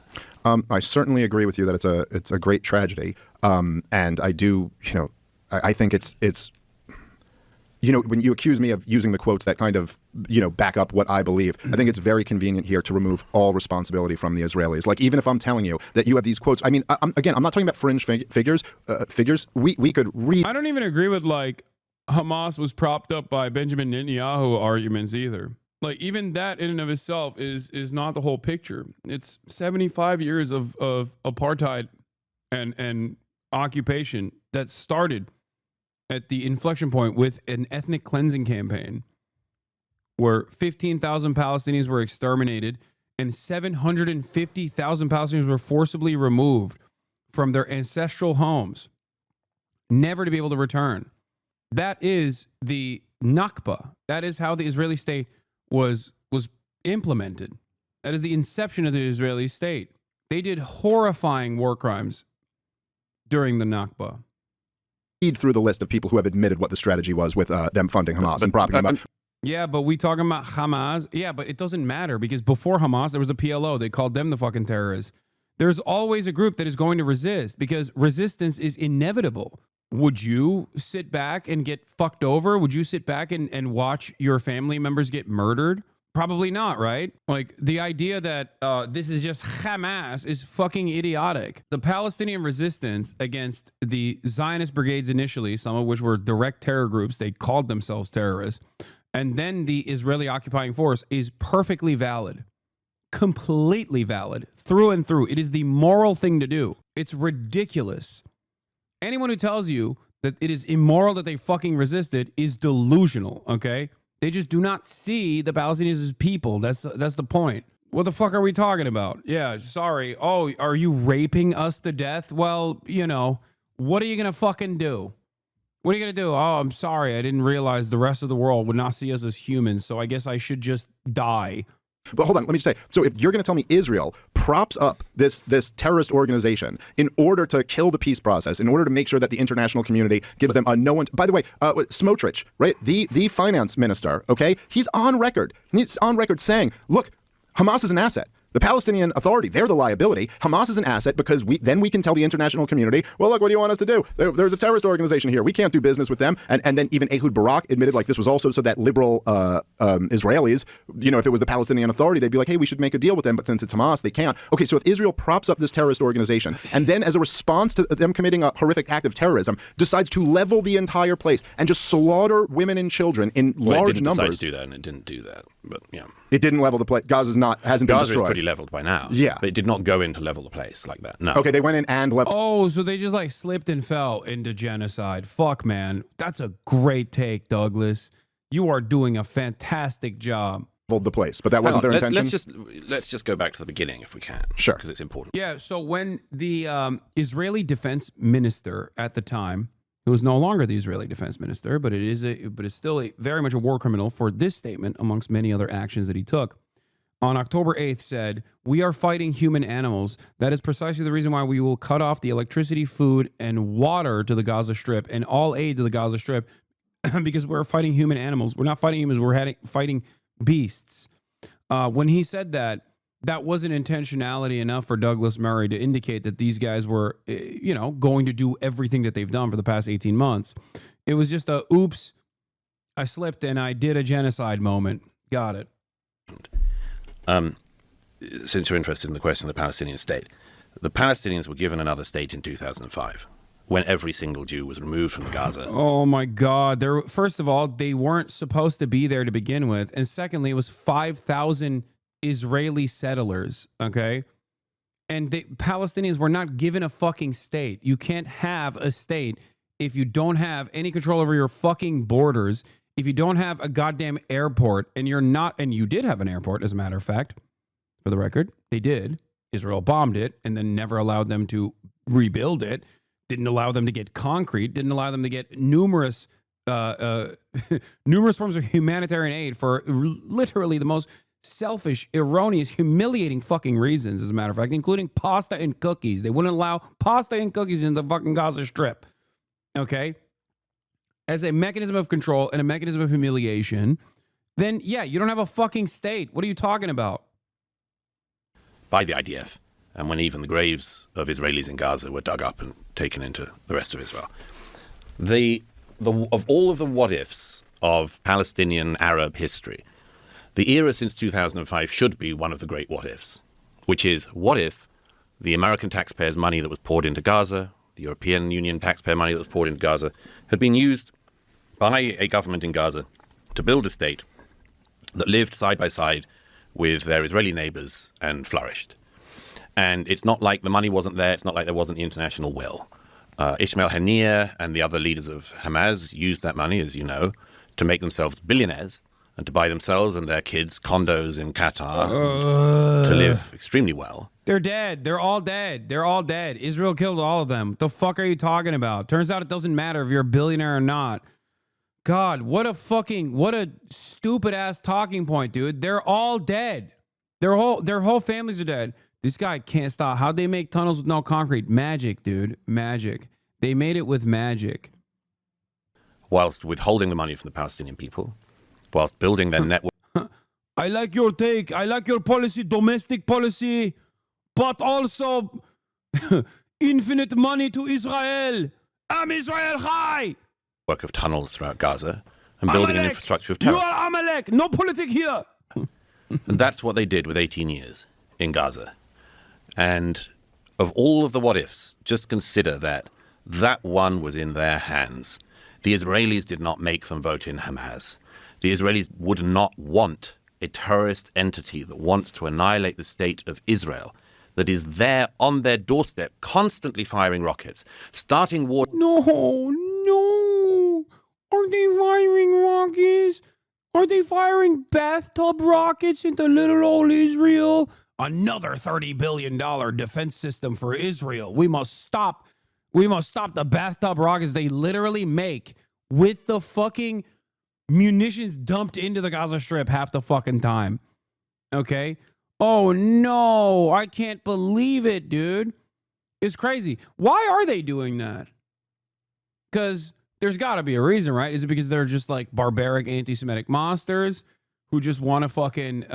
I certainly agree with you that it's a great tragedy, and I do, I think it's when you accuse me of using the quotes that kind of back up what I believe, I think it's very convenient here to remove all responsibility from the Israelis. Like, even if I'm telling you that you have these quotes, I mean, I'm not talking about fringe figures. We could read. I don't even agree with like Hamas was propped up by Benjamin Netanyahu arguments either. Like, even that in and of itself is not the whole picture. It's 75 years of apartheid and occupation that started at the inflection point with an ethnic cleansing campaign where 15,000 Palestinians were exterminated and 750,000 Palestinians were forcibly removed from their ancestral homes, never to be able to return. That is the Nakba. That is how the Israeli state was implemented. That is the inception of the Israeli state. They did horrifying war crimes during the Nakba. Read through the list of people who have admitted what the strategy was with them funding Hamas and propping them up. Yeah, but we talking about Hamas. Yeah, but it doesn't matter because before Hamas, there was a PLO. They called them the fucking terrorists. There's always a group that is going to resist because resistance is inevitable. Would you sit back and get fucked over? Would you sit back and watch your family members get murdered? Probably not, right? Like, the idea that this is just Hamas is fucking idiotic. The Palestinian resistance against the Zionist brigades initially, some of which were direct terror groups, they called themselves terrorists, and then the Israeli occupying force is perfectly valid. Completely valid. Through and through. It is the moral thing to do. It's ridiculous Anyone who tells you that it is immoral that they fucking resisted is delusional, okay? They just do not see the Palestinians as people. That's the point. What the fuck are we talking about? Yeah, sorry. Oh, are you raping us to death? Well, you know, what are you going to fucking do? What are you going to do? Oh, I'm sorry. I didn't realize the rest of the world would not see us as humans, so I guess I should just die. But hold on, let me just say, so if you're going to tell me Israel props up this terrorist organization in order to kill the peace process, in order to make sure that the international community gives them a no one, by the way, Smotrich, right, the finance minister, okay, he's on record saying, look, Hamas is an asset. The Palestinian Authority, they're the liability. Hamas is an asset because then we can tell the international community, well, look, what do you want us to do? There's a terrorist organization here. We can't do business with them. And then even Ehud Barak admitted like this was also so that liberal Israelis, you know, if it was the Palestinian Authority, they'd be like, hey, we should make a deal with them. But since it's Hamas, they can't. Okay, so if Israel props up this terrorist organization and then as a response to them committing a horrific act of terrorism, decides to level the entire place and just slaughter women and children in large numbers. It didn't decide to do that, and it didn't do that. But yeah. It didn't level the place. Gaza hasn't been destroyed. Gaza is pretty leveled by now. Yeah. But it did not go in to level the place like that. No. Okay, they went in and leveled. Oh, so they just like slipped and fell into genocide. Fuck, man. That's a great take, Douglas. You are doing a fantastic job. The place, but that wasn't their intention. Let's just go back to the beginning if we can. Sure. Because it's important. Yeah, so when the Israeli defense minister at the time, who is no longer the Israeli defense minister, but it's still very much a war criminal for this statement amongst many other actions that he took, on October 8th said, "We are fighting human animals. That is precisely the reason why we will cut off the electricity, food, and water to the Gaza Strip and all aid to the Gaza Strip because we're fighting human animals. We're not fighting humans, we're fighting beasts." When he said that, that wasn't intentionality enough for Douglas Murray to indicate that these guys were, going to do everything that they've done for the past 18 months. It was just a, oops, I slipped and I did a genocide moment. Got it. Since you're interested in the question of the Palestinian state, the Palestinians were given another state in 2005 when every single Jew was removed from Gaza. Oh, my God. First of all, they weren't supposed to be there to begin with. And secondly, it was 5,000 Israeli settlers, okay? And the Palestinians were not given a fucking state. You can't have a state if you don't have any control over your fucking borders, if you don't have a goddamn airport, and you did have an airport, as a matter of fact, for the record, they did. Israel bombed it and then never allowed them to rebuild it, didn't allow them to get concrete, didn't allow them to get numerous forms of humanitarian aid for literally the most selfish, erroneous, humiliating fucking reasons, as a matter of fact, including pasta and cookies. They wouldn't allow pasta and cookies in the fucking Gaza Strip. Okay? As a mechanism of control and a mechanism of humiliation, then yeah, you don't have a fucking state. What are you talking about? By the IDF, and when even the graves of Israelis in Gaza were dug up and taken into the rest of Israel. Of all of the what-ifs of Palestinian Arab history, the era since 2005 should be one of the great what-ifs, which is, what if the American taxpayers' money that was poured into Gaza, the European Union taxpayer money that was poured into Gaza, had been used by a government in Gaza to build a state that lived side by side with their Israeli neighbors and flourished. And it's not like the money wasn't there. It's not like there wasn't the international will. Ismail Haniyeh and the other leaders of Hamas used that money, as you know, to make themselves billionaires and to buy themselves and their kids condos in Qatar to live extremely well. They're dead. They're all dead. They're all dead. Israel killed all of them. The fuck are you talking about? Turns out it doesn't matter if you're a billionaire or not. God, what a stupid ass talking point, dude. They're all dead. Their whole families are dead. This guy can't stop. How'd they make tunnels with no concrete? Magic, dude. Magic. They made it with magic. Whilst withholding the money from the Palestinian people, whilst building their network. I like your take. I like your policy, domestic policy, but also infinite money to Israel. Am Israel Chai. Work of tunnels throughout Gaza and building an infrastructure of terror. You are Amalek. No politic here. And that's what they did with 18 years in Gaza. And of all of the what-ifs, just consider that one was in their hands. The Israelis did not make them vote in Hamas. The Israelis would not want a terrorist entity that wants to annihilate the state of Israel. that is there on their doorstep, constantly firing rockets, starting war. No. Aren't they firing rockets? Are they firing bathtub rockets into little old Israel? Another $30 billion defense system for Israel. We must stop the bathtub rockets they literally make with the fucking munitions dumped into the Gaza Strip half the fucking time. Okay? Oh no, I can't believe it, dude. It's crazy. Why are they doing that? Because there's got to be a reason, right? Is it because they're just like barbaric anti-Semitic monsters who just want to fucking,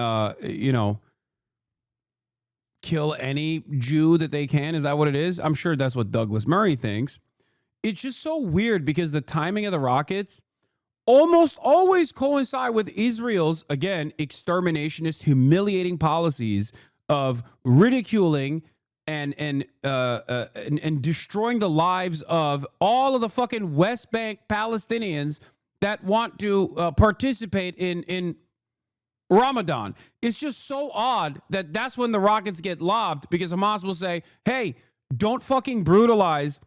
kill any Jew that they can? Is that what it is? I'm sure that's what Douglas Murray thinks. It's just so weird because the timing of the rockets almost always coincide with Israel's, again, exterminationist, humiliating policies of ridiculing and destroying the lives of all of the fucking West Bank Palestinians that want to participate in Ramadan. It's just so odd that that's when the rockets get lobbed, because Hamas will say, hey, don't fucking brutalize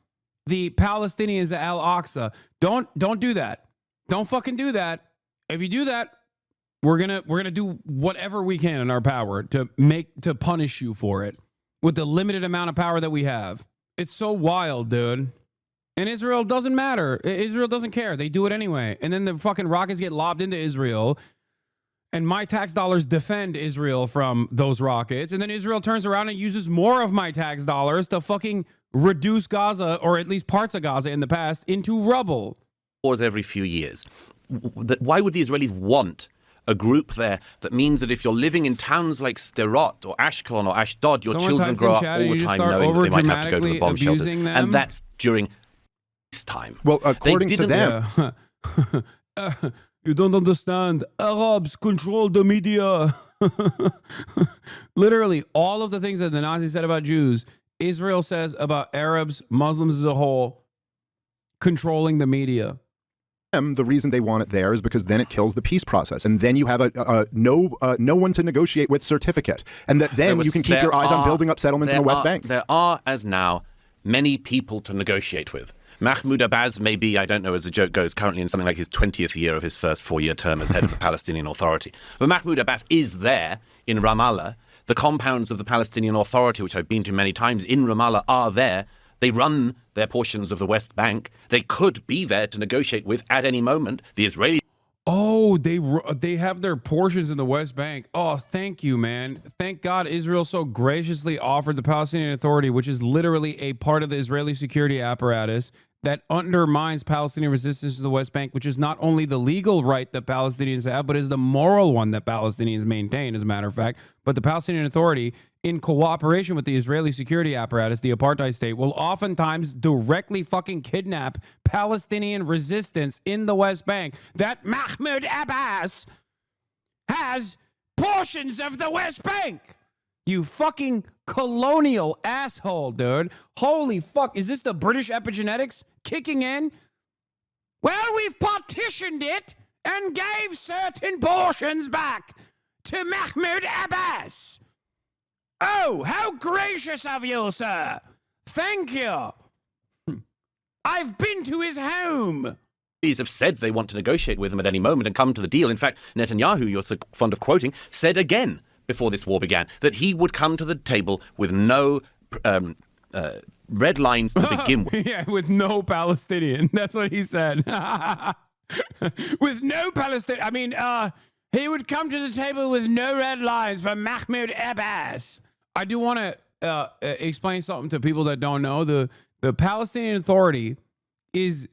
the Palestinians at Al-Aqsa. Don't do that. Don't fucking do that. If you do that, we're gonna do whatever we can in our power to punish you for it with the limited amount of power that we have. It's so wild, dude. And Israel doesn't matter. Israel doesn't care. They do it anyway. And then the fucking rockets get lobbed into Israel, and my tax dollars defend Israel from those rockets. And then Israel turns around and uses more of my tax dollars to fucking reduce Gaza, or at least parts of Gaza in the past, into rubble. Wars every few years. Why would the Israelis want a group there that means that if you're living in towns like Sderot or Ashkelon or Ashdod, your children grow up all the time knowing that they might have to go to the bomb shelters? And that's during peacetime. Well, according to them... You don't understand. Arabs control the media. Literally, all of the things that the Nazis said about Jews, Israel says about Arabs, Muslims as a whole, controlling the media. The reason they want it there is because then it kills the peace process, and then you have no one to negotiate with certificate, and then you can keep your eyes on building up settlements in the West Bank. There are, as now, many people to negotiate with. Mahmoud Abbas may be, I don't know, as the joke goes, currently in something like his 20th year of his first 4-year term as head of the Palestinian Authority. But Mahmoud Abbas is there in Ramallah. The compounds of the Palestinian Authority, which I've been to many times in Ramallah, are there. They run their portions of the West Bank. They could be there to negotiate with at any moment. The Israelis... Oh, they have their portions in the West Bank. Oh, thank you, man. Thank God Israel so graciously offered the Palestinian Authority, which is literally a part of the Israeli security apparatus that undermines Palestinian resistance to the West Bank, which is not only the legal right that Palestinians have, but is the moral one that Palestinians maintain, as a matter of fact. But the Palestinian Authority, in cooperation with the Israeli security apparatus, the apartheid state, will oftentimes directly fucking kidnap Palestinian resistance in the West Bank. That Mahmoud Abbas has portions of the West Bank. You fucking colonial asshole, dude. Holy fuck. Is this the British epigenetics kicking in? Well, we've partitioned it and gave certain portions back to Mahmoud Abbas. Oh, how gracious of you, sir. Thank you. I've been to his home. Have said they want to negotiate with him at any moment and come to the deal. In fact, Netanyahu, you're so fond of quoting, said again before this war began that he would come to the table with no red lines to begin with. Yeah, with no Palestinian. That's what he said. With no Palestinian. I mean, he would come to the table with no red lines for Mahmoud Abbas. I do want to explain something to people that don't know. The Palestinian Authority is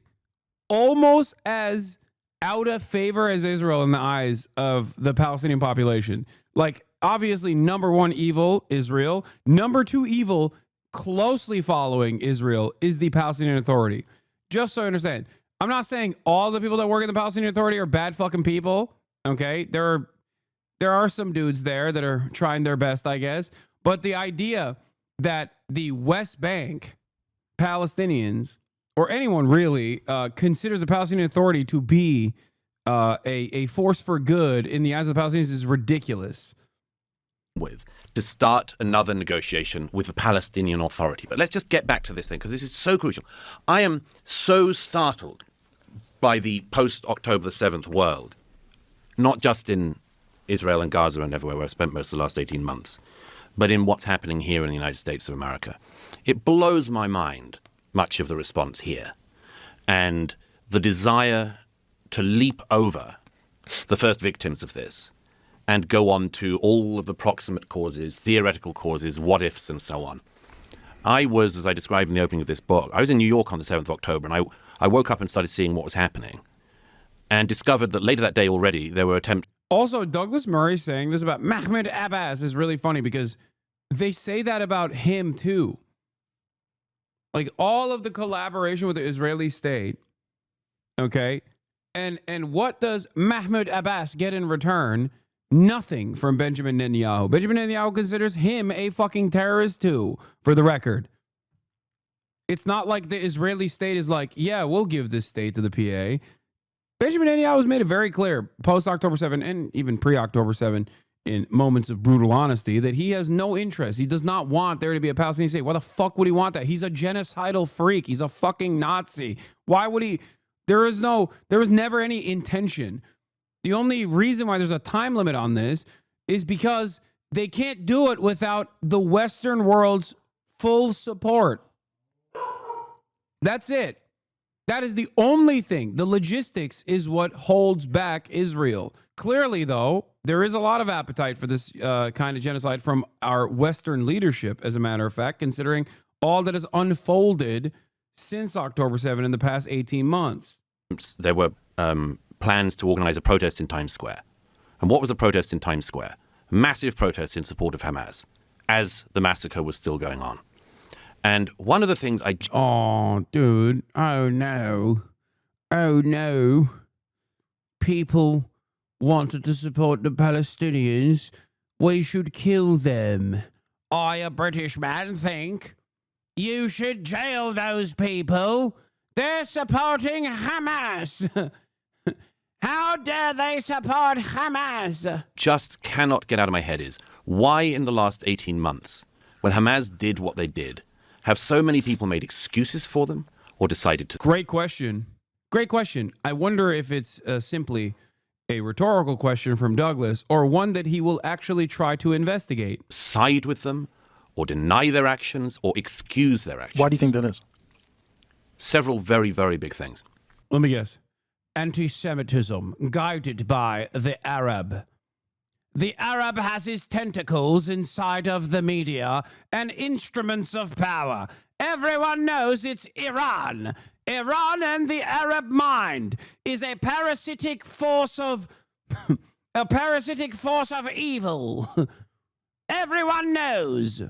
almost as out of favor as Israel in the eyes of the Palestinian population. Like, obviously, number one evil, Israel. Number two evil, closely following Israel, is the Palestinian Authority. Just so you understand. I'm not saying all the people that work at the Palestinian Authority are bad fucking people. Okay? There are some dudes there that are trying their best, I guess. But the idea that the West Bank Palestinians, or anyone really, considers the Palestinian Authority to be a force for good in the eyes of the Palestinians is ridiculous. With to start another negotiation with the Palestinian Authority. But let's just get back to this thing, because this is so crucial. I am so startled by the post-October the 7th world, not just in Israel and Gaza and everywhere where I've spent most of the last 18 months, but in what's happening here in the United States of America. It blows my mind, much of the response here, and the desire to leap over the first victims of this and go on to all of the proximate causes, theoretical causes, what-ifs, and so on. I was, as I described in the opening of this book, I was in New York on the 7th of October, and I woke up and started seeing what was happening and discovered that later that day already there were attempts. Also, Douglas Murray saying this about Mahmoud Abbas is really funny because they say that about him too. Like all of the collaboration with the Israeli state, okay? And what does Mahmoud Abbas get in return? Nothing from Benjamin Netanyahu. Benjamin Netanyahu considers him a fucking terrorist too, for the record. It's not like the Israeli state is like, yeah, we'll give this state to the PA. Benjamin Netanyahu has made it very clear, post-October 7 and even pre-October 7, in moments of brutal honesty, that he has no interest. He does not want there to be a Palestinian state. Why the fuck would he want that? He's a genocidal freak. He's a fucking Nazi. Why would he? There was never any intention. The only reason why there's a time limit on this is because they can't do it without the Western world's full support. That's it. That is the only thing. The logistics is what holds back Israel. Clearly, though, there is a lot of appetite for this kind of genocide from our Western leadership, as a matter of fact, considering all that has unfolded since October 7 in the past 18 months. There were plans to organize a protest in Times Square. And what was a protest in Times Square? A massive protest in support of Hamas, as the massacre was still going on. And one of the things Oh, dude. Oh, no. Oh, no. People wanted to support the Palestinians. We should kill them. I, a British man, think you should jail those people. They're supporting Hamas. How dare they support Hamas? just cannot get out of my head is why in the last 18 months, when Hamas did what they did, have so many people made excuses for them or decided to... Great question. Great question. I wonder if it's simply a rhetorical question from Douglas or one that he will actually try to investigate. ...side with them or deny their actions or excuse their actions. Why do you think that is? Several very, very big things. Let me guess. Anti-Semitism guided by the Arab. The Arab has his tentacles inside of the media and instruments of power. Everyone knows it's Iran. Iran and the Arab mind is a parasitic force of evil. Everyone knows.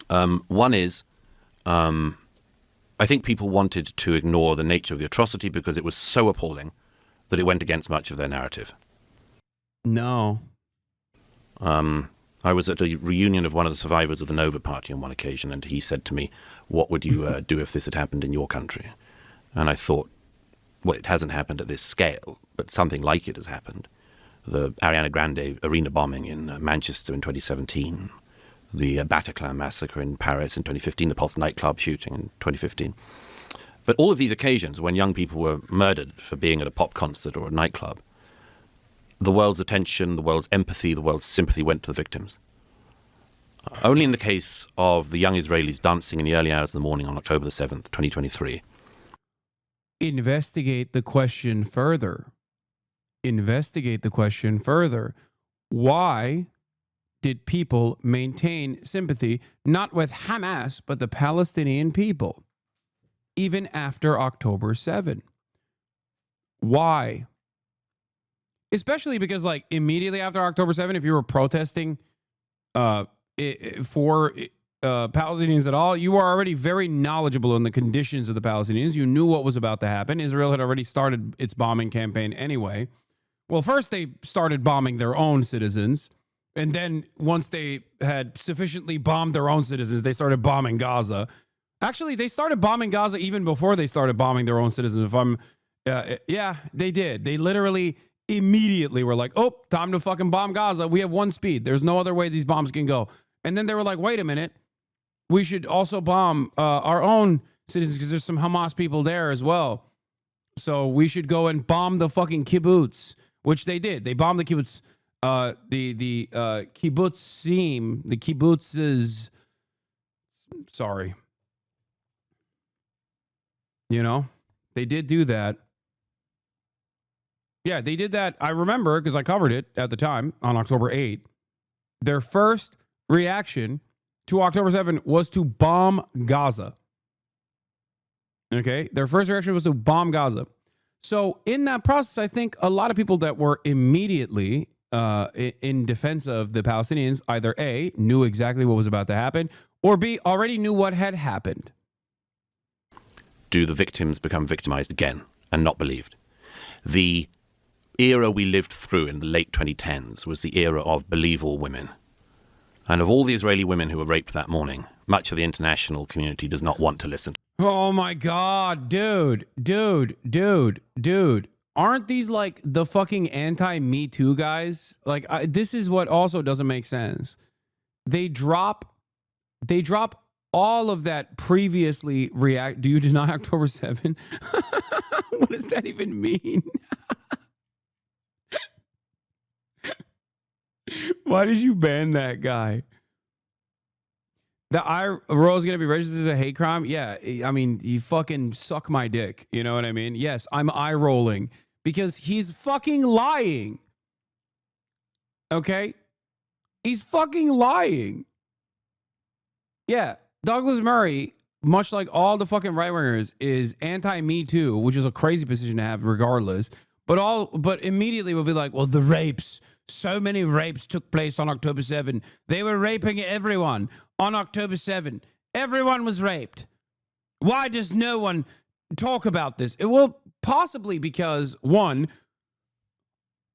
One is, I think people wanted to ignore the nature of the atrocity because it was so appalling that it went against much of their narrative. No. I was at a reunion of one of the survivors of the Nova Party on one occasion, and he said to me, "What would you do if this had happened in your country?" And I thought, well, it hasn't happened at this scale, but something like it has happened. The Ariana Grande arena bombing in Manchester in 2017, the Bataclan massacre in Paris in 2015, the Pulse nightclub shooting in 2015. But all of these occasions when young people were murdered for being at a pop concert or a nightclub, the world's attention, the world's empathy, the world's sympathy went to the victims. Only in the case of the young Israelis dancing in the early hours of the morning on October the 7th, 2023. Investigate the question further. Investigate the question further. Why did people maintain sympathy, not with Hamas, but the Palestinian people, even after October 7? Why? Especially because, like, immediately after October 7, if you were protesting for Palestinians at all, you were already very knowledgeable in the conditions of the Palestinians. You knew what was about to happen. Israel had already started its bombing campaign anyway. Well, first they started bombing their own citizens. And then once they had sufficiently bombed their own citizens, they started bombing Gaza. Actually, they started bombing Gaza even before they started bombing their own citizens. Yeah, they did. They literally immediately were like, oh, time to fucking bomb Gaza. We have one speed. There's no other way these bombs can go. And then they were like, wait a minute, we should also bomb our own citizens because there's some Hamas people there as well. So we should go and bomb the fucking kibbutz, which they did. They bombed the kibbutz, the kibbutzim, the kibbutzes. Sorry. You know, they did do that. Yeah, they did that. I remember because I covered it at the time on October 8th. Their first reaction to October 7th was to bomb Gaza. Okay? Their first reaction was to bomb Gaza. So in that process, I think a lot of people that were immediately in defense of the Palestinians either A, knew exactly what was about to happen, or B, already knew what had happened. Do the victims become victimized again and not believed? The era we lived through in the late 2010s was the era of believe all women. And of all the Israeli women who were raped that morning, much of the international community does not want to listen. Oh my God, dude. Aren't these like the fucking anti-Me Too guys? Like, this is what also doesn't make sense. They drop all of that previously react. Do you deny October 7? What does that even mean? Why did you ban that guy? The eye roll is going to be registered as a hate crime? Yeah, I mean, you fucking suck my dick. You know what I mean? Yes, I'm eye rolling because he's fucking lying. Okay? He's fucking lying. Yeah, Douglas Murray, much like all the fucking right-wingers, is anti-Me Too, which is a crazy position to have regardless. But immediately we'll be like, well, the rapes. So many rapes took place on October 7. They were raping everyone on October 7. Everyone was raped. Why does no one talk about this? It will possibly because, one,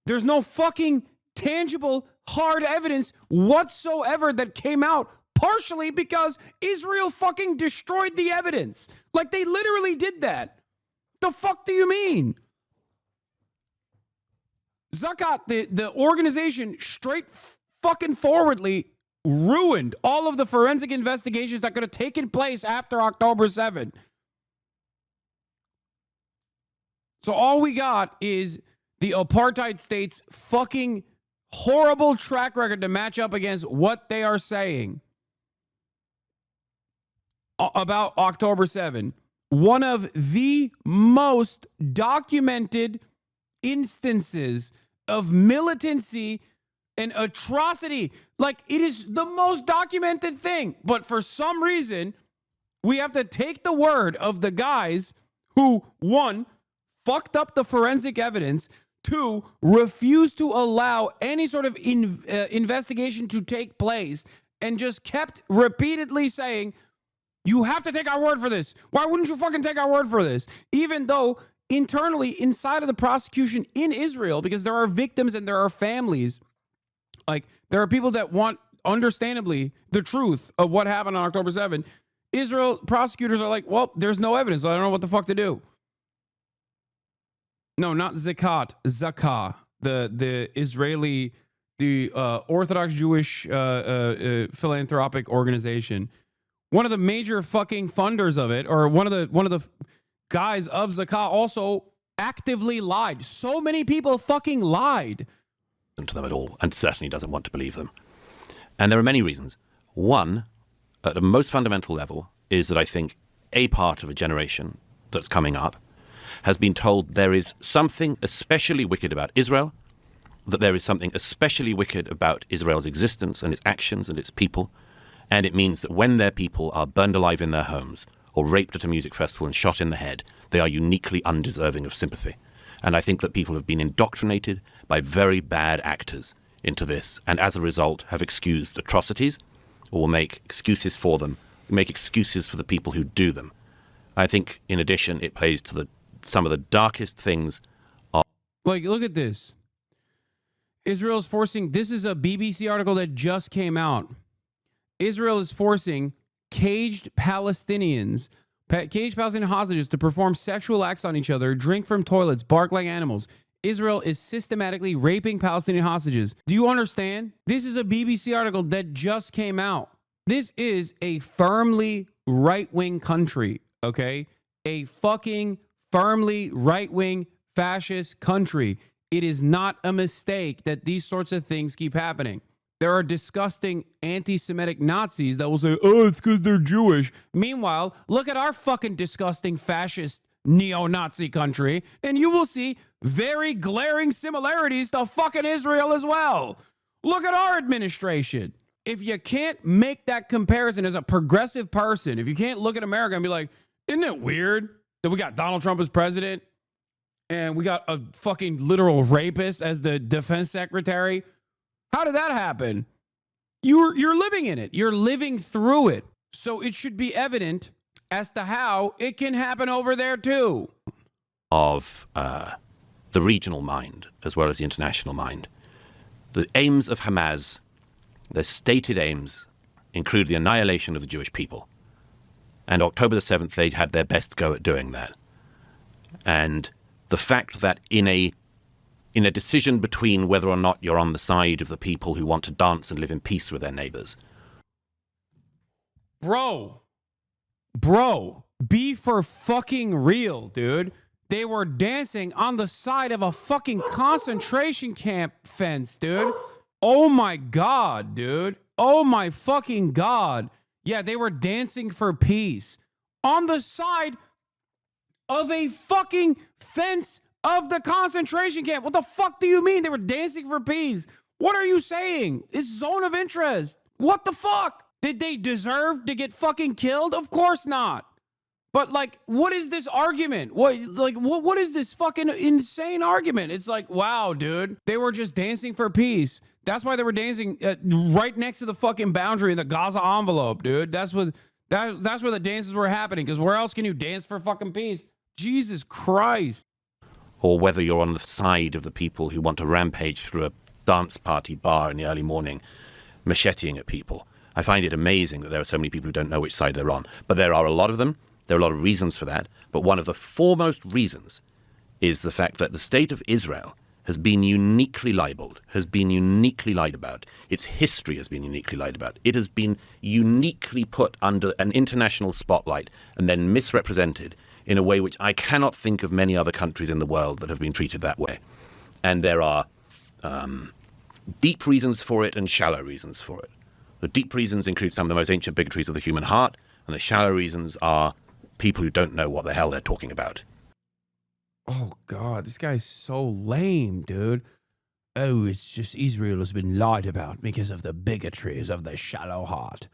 there's no fucking tangible, hard evidence whatsoever that came out, partially because Israel fucking destroyed the evidence. Like, they literally did that. The fuck do you mean? Zakat, the organization, straight fucking forwardly ruined all of the forensic investigations that could have taken place after October 7th. So all we got is the apartheid state's fucking horrible track record to match up against what they are saying about October 7. One of the most documented instances of militancy and atrocity. Like, it is the most documented thing. But for some reason, we have to take the word of the guys who, one, fucked up the forensic evidence, two, refused to allow any sort of investigation to take place, and just kept repeatedly saying, you have to take our word for this. Why wouldn't you fucking take our word for this? Even though internally, inside of the prosecution in Israel, because there are victims and there are families, like, there are people that want, understandably, the truth of what happened on October 7th. Israel prosecutors are like, well, there's no evidence. So I don't know what the fuck to do. No, not Zakah, the Israeli, the Orthodox Jewish philanthropic organization. One of the major fucking funders of it, or one of the guys of Zakah, also actively lied. So many people fucking lied to them at all, and certainly doesn't want to believe them. And there are many reasons. One, at the most fundamental level, is that I think a part of a generation that's coming up has been told there is something especially wicked about Israel, that there is something especially wicked about Israel's existence and its actions and its people, and it means that when their people are burned alive in their homes or raped at a music festival and shot in the head, they are uniquely undeserving of sympathy. And I think that people have been indoctrinated by very bad actors into this, and as a result have excused atrocities, or will make excuses for them, make excuses for the people who do them. I think, in addition, it plays to some of the darkest things. Like, look at this. Israel's forcing, this is a BBC article that just came out. Israel is forcing caged Palestinian hostages to perform sexual acts on each other, drink from toilets, bark like animals. Israel is systematically raping Palestinian hostages. Do you understand? This is a BBC article that just came out. This is a firmly right-wing country, okay? A fucking firmly right-wing fascist country. It is not a mistake that these sorts of things keep happening. There are disgusting anti-Semitic Nazis that will say, oh, it's because they're Jewish. Meanwhile, look at our fucking disgusting fascist neo-Nazi country, and you will see very glaring similarities to fucking Israel as well. Look at our administration. If you can't make that comparison as a progressive person, if you can't look at America and be like, isn't it weird that we got Donald Trump as president and we got a fucking literal rapist as the defense secretary? How did that happen? You're living in it. You're living through it. So it should be evident as to how it can happen over there too. Of the regional mind as well as the international mind. The aims of Hamas, their stated aims, include the annihilation of the Jewish people. And October the 7th, they had their best go at doing that. And the fact that in a decision between whether or not you're on the side of the people who want to dance and live in peace with their neighbors. Bro, be for fucking real, dude. They were dancing on the side of a fucking concentration camp fence, dude. Oh my God, dude. Oh my fucking God. Yeah, they were dancing for peace on the side of a fucking fence of the concentration camp. What the fuck do you mean they were dancing for peace? What are you saying? It's zone of interest. What the fuck? Did they deserve to get fucking killed? Of course not. But like, what is this argument? What is this fucking insane argument? It's like, wow, dude, they were just dancing for peace. That's why they were dancing right next to the fucking boundary in the Gaza envelope, dude. That's where the dances were happening. Because where else can you dance for fucking peace? Jesus Christ. Or whether you're on the side of the people who want to rampage through a dance party bar in the early morning, macheteing at people. I find it amazing that there are so many people who don't know which side they're on. But there are a lot of them. There are a lot of reasons for that. But one of the foremost reasons is the fact that the state of Israel has been uniquely libeled, has been uniquely lied about. Its history has been uniquely lied about. It has been uniquely put under an international spotlight and then misrepresented in a way which I cannot think of many other countries in the world that have been treated that way. And there are deep reasons for it and shallow reasons for it. The deep reasons include some of the most ancient bigotries of the human heart, and the shallow reasons are people who don't know what the hell they're talking about. Oh, God, this guy's so lame, dude. Oh, it's just Israel has been lied about because of the bigotries of the shallow heart.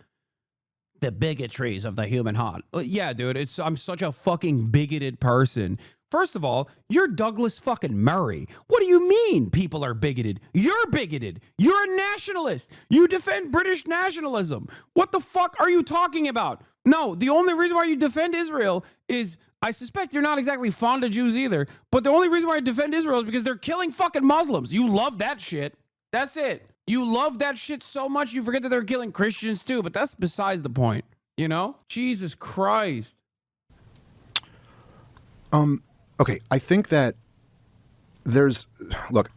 The bigotries of the human heart. Yeah, dude, I'm such a fucking bigoted person. First of all, you're Douglas fucking Murray. What do you mean people are bigoted? You're bigoted. You're a nationalist. You defend British nationalism. What the fuck are you talking about? No, the only reason why you defend Israel is, I suspect you're not exactly fond of Jews either, but the only reason why you defend Israel is because they're killing fucking Muslims. You love that shit. That's it. You love that shit so much you forget that they're killing Christians too, but that's besides the point, you know? Jesus Christ. Okay, I think that look,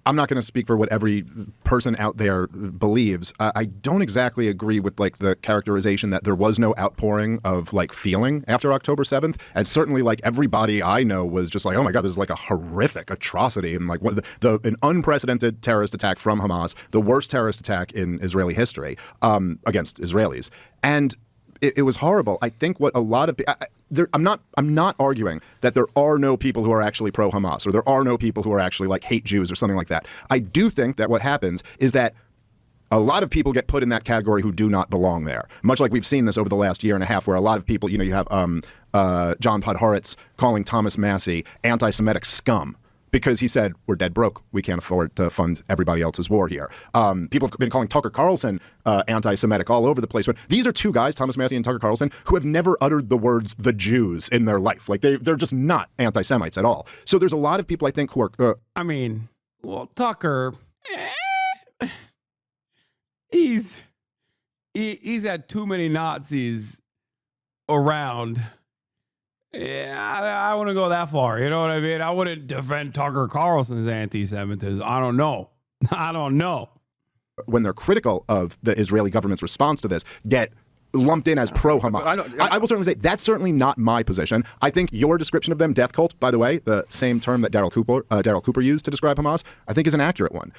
I'm not going to speak for what every person out there believes. I don't exactly agree with like the characterization that there was no outpouring of like feeling after October 7th. And certainly like everybody I know was just like, oh my God, this is like a horrific atrocity. And like an unprecedented terrorist attack from Hamas, the worst terrorist attack in Israeli history against Israelis. And it was horrible. I think what a lot of I'm not arguing that there are no people who are actually pro-Hamas or there are no people who are actually like hate Jews or something like that. I do think that what happens is that a lot of people get put in that category who do not belong there. Much like we've seen this over the last year and a half, where a lot of people, you have John Podhoretz calling Thomas Massie anti-Semitic scum. Because he said, we're dead broke. We can't afford to fund everybody else's war here. People have been calling Tucker Carlson anti-Semitic all over the place. But these are two guys, Thomas Massie and Tucker Carlson, who have never uttered the words the Jews in their life. Like they're just not anti-Semites at all. So there's a lot of people, I think, who are... Tucker, he's had too many Nazis around I wouldn't go that far. You know what I mean? I wouldn't defend Tucker Carlson's anti-Semitism. I don't know. I don't know. When they're critical of the Israeli government's response to this, get lumped in as pro-Hamas. I will certainly say that's certainly not my position. I think your description of them, death cult, by the way, the same term that Daryl Cooper used to describe Hamas, I think is an accurate one.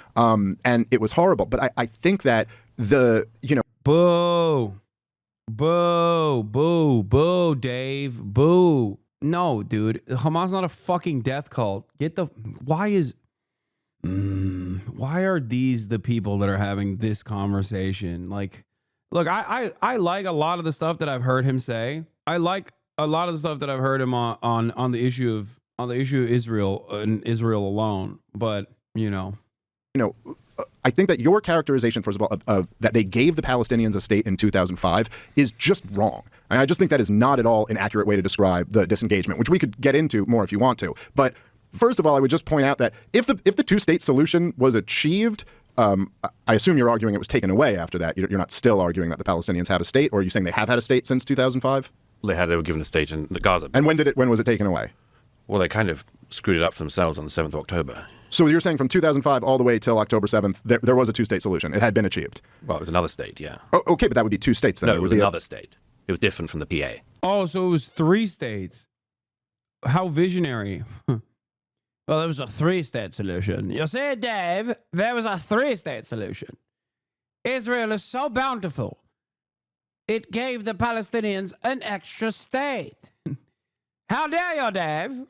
And it was horrible. But I think that Boo. Boo, boo, boo, Dave, boo. No, dude, Hamas not a fucking death cult. Why are these the people that are having this conversation? Like, look, I like a lot of the stuff that I've heard him say. I like a lot of the stuff that I've heard him on the issue of Israel and Israel alone. But I think that your characterization, first of all, of that they gave the Palestinians a state in 2005 is just wrong. I just think that is not at all an accurate way to describe the disengagement, which we could get into more if you want to. But first of all, I would just point out that if the two-state solution was achieved, I assume you're arguing it was taken away after that. You're not still arguing that the Palestinians have a state, or are you saying they have had a state since 2005? They were given a state in the Gaza. And when was it taken away? Well, they kind of screwed it up for themselves on the 7th of October. So you're saying from 2005 all the way till October 7th, there was a two-state solution. It had been achieved. Well, it was another state, yeah. Oh, okay, but that would be two states then. No, it was another state. It was different from the PA. Oh, so it was 3 states. How visionary. Well, there was a 3-state solution. You see, Dave, there was a 3-state solution. Israel is so bountiful. It gave the Palestinians an extra state. How dare you, Dave?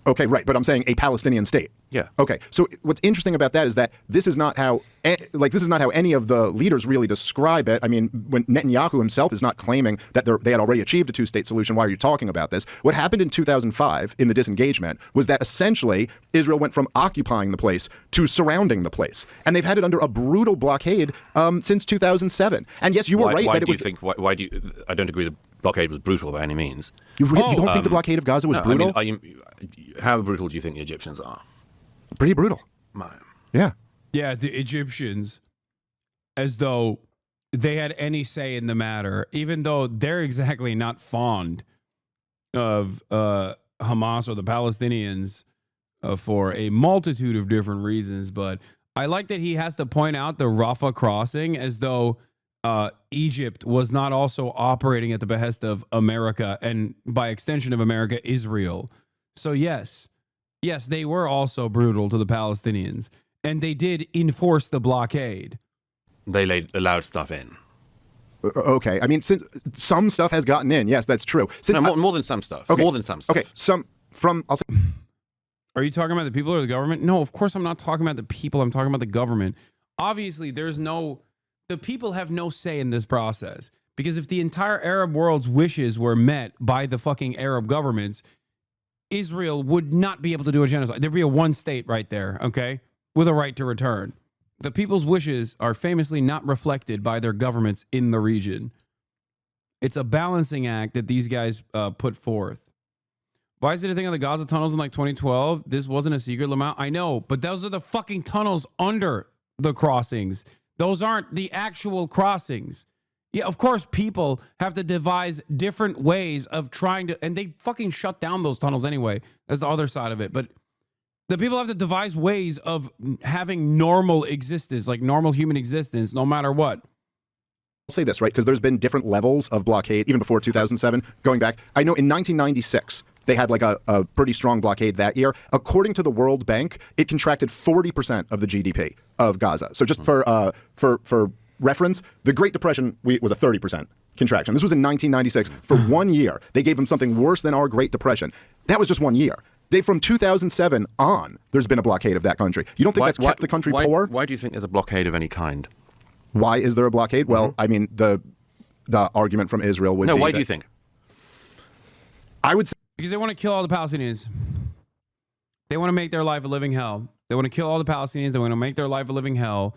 Okay, right, but I'm saying a Palestinian state. Yeah. Okay, so what's interesting about that is that this is not how any of the leaders really describe it. I mean, when Netanyahu himself is not claiming that they had already achieved a two-state solution, why are you talking about this? What happened in 2005 in the disengagement was that essentially Israel went from occupying the place to surrounding the place, and they've had it under a brutal blockade since 2007. And yes, you were right. Why do you? I don't agree the blockade was brutal by any means. You don't think the blockade of Gaza was brutal? I mean, how brutal do you think the Egyptians are? Pretty brutal. Yeah. Yeah, the Egyptians, as though they had any say in the matter, even though they're exactly not fond of Hamas or the Palestinians for a multitude of different reasons. But I like that he has to point out the Rafah crossing as though Egypt was not also operating at the behest of America and by extension of America, Israel. So yes, they were also brutal to the Palestinians, and they did enforce the blockade. They allowed stuff in. Okay, I mean, since some stuff has gotten in, yes, that's true. More than some stuff. Okay. More than some stuff. Okay, I'll say. Are you talking about the people or the government? No, of course I'm not talking about the people. I'm talking about the government. Obviously, the people have no say in this process, because if the entire Arab world's wishes were met by the fucking Arab governments, Israel would not be able to do a genocide. There'd be a one state right there, okay, with a right to return. The people's wishes are famously not reflected by their governments in the region. It's a balancing act that these guys put forth. Why is it a thing on the Gaza tunnels in like 2012? This wasn't a secret, Lamont. I know, but those are the fucking tunnels under the crossings. Those aren't the actual crossings. Yeah, of course, people have to devise different ways of trying to, and they fucking shut down those tunnels anyway. That's the other side of it. But the people have to devise ways of having normal existence, like normal human existence, no matter what. I'll say this, right? Because there's been different levels of blockade, even before 2007, going back. I know in 1996, they had like a pretty strong blockade that year. According to the World Bank, it contracted 40% of the GDP of Gaza. So just for reference, the Great Depression was a 30% contraction. This was in 1996. For 1 year, they gave them something worse than our Great Depression. That was just 1 year. From 2007 on, there's been a blockade of that country. You don't think that's kept the country poor? Why do you think there's a blockade of any kind? Why is there a blockade? Well, I mean, the argument from Israel would be... No, why do you think? I would say... Because they want to kill all the Palestinians. They want to make their life a living hell. They want to kill all the Palestinians. They want to make their life a living hell.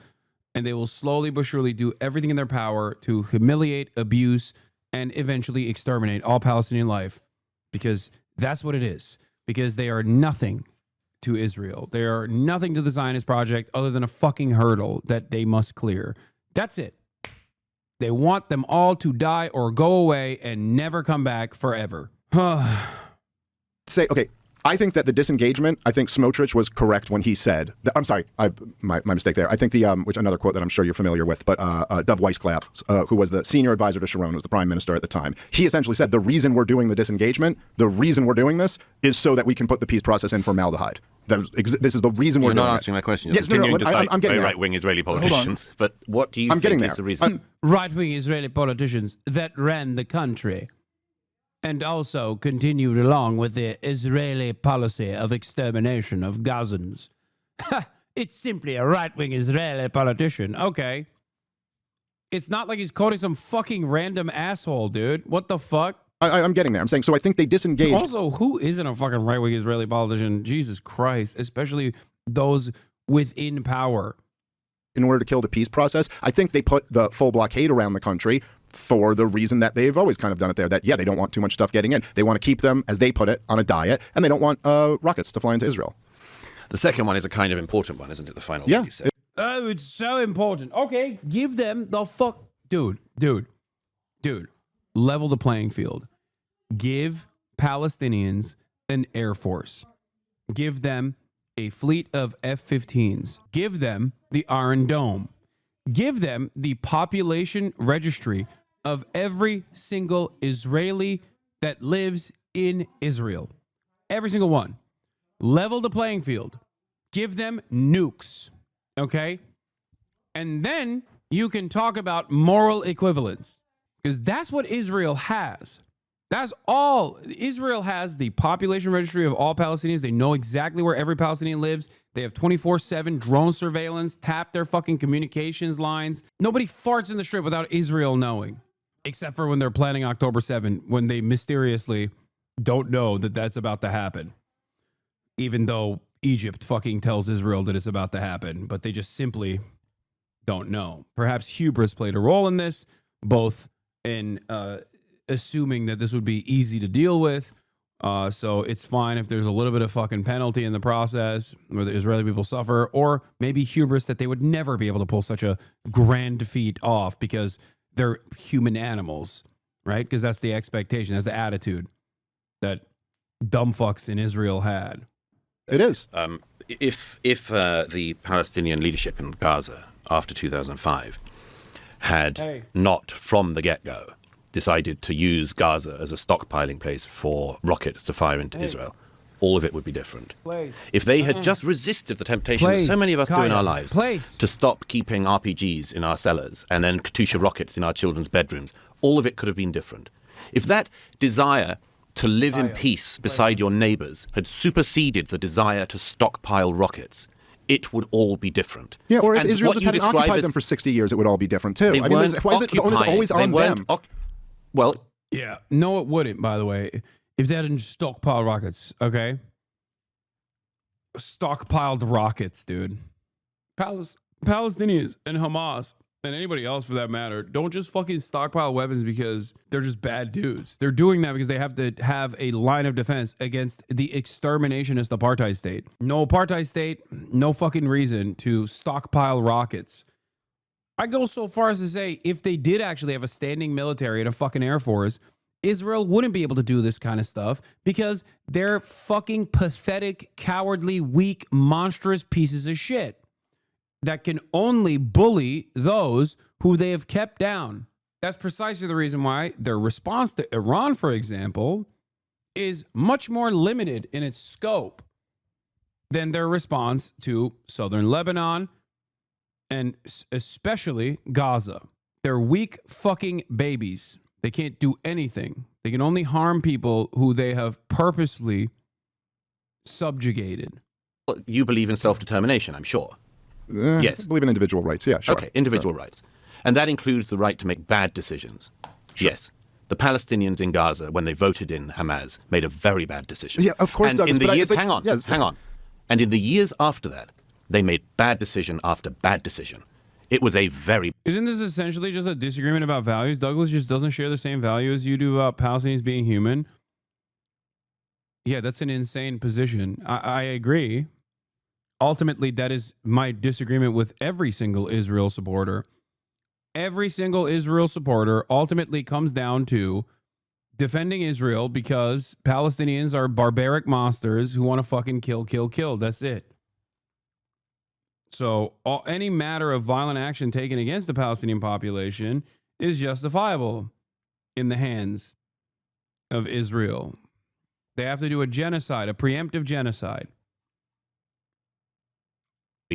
And they will slowly but surely do everything in their power to humiliate, abuse, and eventually exterminate all Palestinian life. Because that's what it is. Because they are nothing to Israel. They are nothing to the Zionist project other than a fucking hurdle that they must clear. That's it. They want them all to die or go away and never come back forever. Okay, I think that the disengagement, I think Smotrich was correct when he said, I'm sorry, my mistake there. I think which another quote that I'm sure you're familiar with, but Dov Weissklaff, who was the senior advisor to Sharon, was the prime minister at the time. He essentially said the reason we're doing the disengagement, the reason we're doing this is so that we can put the peace process in formaldehyde. This is the reason we're doing it. You're not answering my question. You're yes, continuing to cite I'm getting very right-wing Israeli politicians. But what do you think is the reason? Right-wing Israeli politicians that ran the country and also continued along with the Israeli policy of extermination of Gazans. It's simply a right-wing Israeli politician. Okay. It's not like he's quoting some fucking random asshole, dude. What the fuck? I'm getting there. I'm saying, so I think they disengaged. Also, who isn't a fucking right-wing Israeli politician? Jesus Christ. Especially those within power. In order to kill the peace process, I think they put the full blockade around the country for the reason that they've always kind of done it there, that, yeah, they don't want too much stuff getting in. They want to keep them, as they put it, on a diet, and they don't want rockets to fly into Israel. The second one is a kind of important one, isn't it? The final yeah. one you said. Oh, it's so important. Okay, give them the fuck... Dude, level the playing field. Give Palestinians an air force. Give them a fleet of F-15s. Give them the Iron Dome. Give them the population registry of every single Israeli that lives in Israel. Every single one. Level the playing field. Give them nukes. Okay? And then you can talk about moral equivalence. Because that's what Israel has. That's all. Israel has the population registry of all Palestinians. They know exactly where every Palestinian lives. They have 24/7 drone surveillance, tap their fucking communications lines. Nobody farts in the strip without Israel knowing. Except for when they're planning October 7, when they mysteriously don't know that that's about to happen. Even though Egypt fucking tells Israel that it's about to happen, but they just simply don't know. Perhaps hubris played a role in this, both in assuming that this would be easy to deal with. So it's fine if there's a little bit of fucking penalty in the process where the Israeli people suffer, or maybe hubris that they would never be able to pull such a grand feat off because they're human animals, right? Because that's the expectation, that's the attitude that dumb fucks in Israel had. It is. If the Palestinian leadership in Gaza after 2005 had not from the get-go decided to use Gaza as a stockpiling place for rockets to fire into Israel, all of it would be different. If they had just resisted the temptation that so many of us do in our lives to stop keeping RPGs in our cellars and then Katyusha rockets in our children's bedrooms, all of it could have been different. If that desire to live in peace beside your neighbors had superseded the desire to stockpile rockets, it would all be different. Yeah, or if Israel just hadn't occupied them for 60 years, it would all be different too. I mean, why is it the onus always on them? Well, yeah, no, it wouldn't, by the way. If they hadn't stockpiled rockets, okay? Stockpiled rockets, dude. Palestinians and Hamas, and anybody else for that matter, don't just fucking stockpile weapons because they're just bad dudes. They're doing that because they have to have a line of defense against the exterminationist apartheid state. No apartheid state, no fucking reason to stockpile rockets. I go so far as to say, if they did actually have a standing military and a fucking air force, Israel wouldn't be able to do this kind of stuff because they're fucking pathetic, cowardly, weak, monstrous pieces of shit that can only bully those who they have kept down. That's precisely the reason why their response to Iran, for example, is much more limited in its scope than their response to southern Lebanon, and especially Gaza. They're weak fucking babies. They can't do anything. They can only harm people who they have purposely subjugated. Well, you believe in self-determination, I'm sure. Yes. I believe in individual rights, yeah, sure. Okay, individual rights. And that includes the right to make bad decisions. Sure. Yes. The Palestinians in Gaza, when they voted in Hamas, made a very bad decision. Yeah, of course, and Douglas. In the years, hang on. And in the years after that, they made bad decision after bad decision. It was a very... Isn't this essentially just a disagreement about values? Douglas just doesn't share the same values you do about Palestinians being human. Yeah, that's an insane position. I agree. Ultimately, that is my disagreement with every single Israel supporter. every single Israel supporter ultimately comes down to defending Israel because Palestinians are barbaric monsters who want to fucking kill. That's it. So any matter of violent action taken against the Palestinian population is justifiable in the hands of Israel. They have to do a genocide, a preemptive genocide.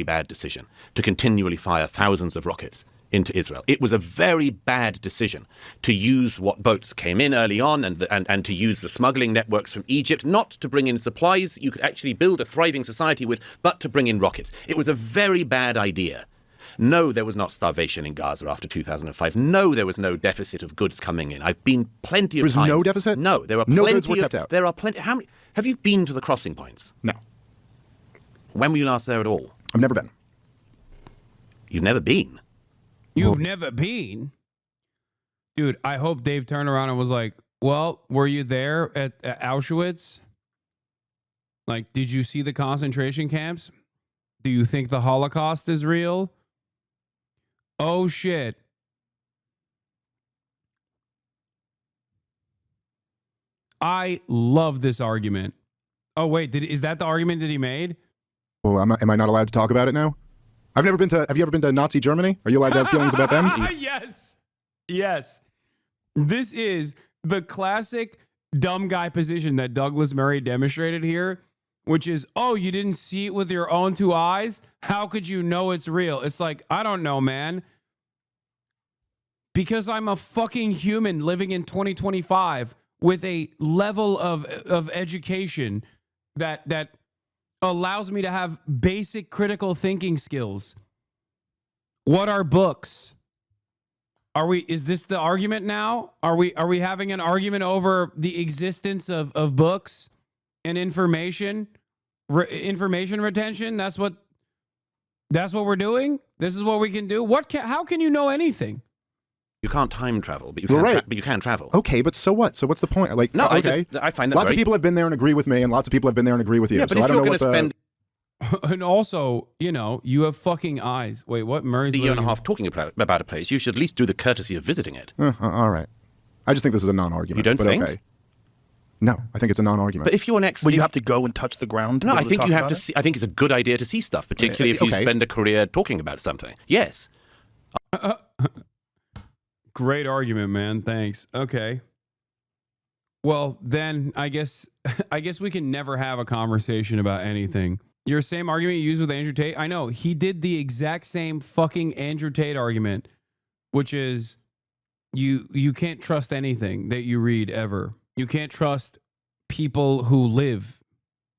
Bad decision to continually fire thousands of rockets into Israel. It was a very bad decision to use what boats came in early on and to use the smuggling networks from Egypt, not to bring in supplies you could actually build a thriving society with, but to bring in rockets. It was a very bad idea. No, there was not starvation in Gaza after 2005. No, there was no deficit of goods coming in. I've been plenty of times. There was no deficit? No, there are no plenty goods were kept out. There are plenty. How many? Have you been to the crossing points? No. When were you last there at all? I've never been. You've never been? You've never been? Dude, I hope Dave turned around and was like, well, were you there at Auschwitz? Like, did you see the concentration camps? Do you think the Holocaust is real? Oh, shit. I love this argument. Oh, wait, is that the argument that he made? Well, am I not allowed to talk about it now? I've never been to. Have you ever been to Nazi Germany? Are you allowed to have feelings about them? Yes. Yes. This is the classic dumb guy position that Douglas Murray demonstrated here, which is, oh, you didn't see it with your own two eyes? How could you know it's real? It's like, I don't know, man. Because I'm a fucking human living in 2025 with a level of education that allows me to have basic critical thinking skills. What are books? Is this the argument now? Are we having an argument over the existence of books and information retention? That's what we're doing? This is what we can do? How can you know anything? You can't time travel, but you can. Right. But you can travel. Okay, but so what? So what's the point? Like, no, okay. I find that lots of people have been there and agree with me, and lots of people have been there and agree with you. Yeah, but so if I don't you're know going what to spend And also, you have fucking eyes. Wait, what? Murray's a year and a half talking about a place, you should at least do the courtesy of visiting it. all right. I just think this is a non-argument. You don't but think? Okay. No, I think it's a non-argument. But if you're an expert, Well, you have to go and touch the ground. No, I think you have to see. I think it's a good idea to see stuff, particularly if you Okay. spend a career talking about something. Yes. Great argument, man. Thanks. Okay. Well, then I guess we can never have a conversation about anything. Your same argument you used with Andrew Tate. I know he did the exact same fucking Andrew Tate argument, which is you can't trust anything that you read ever. You can't trust people who live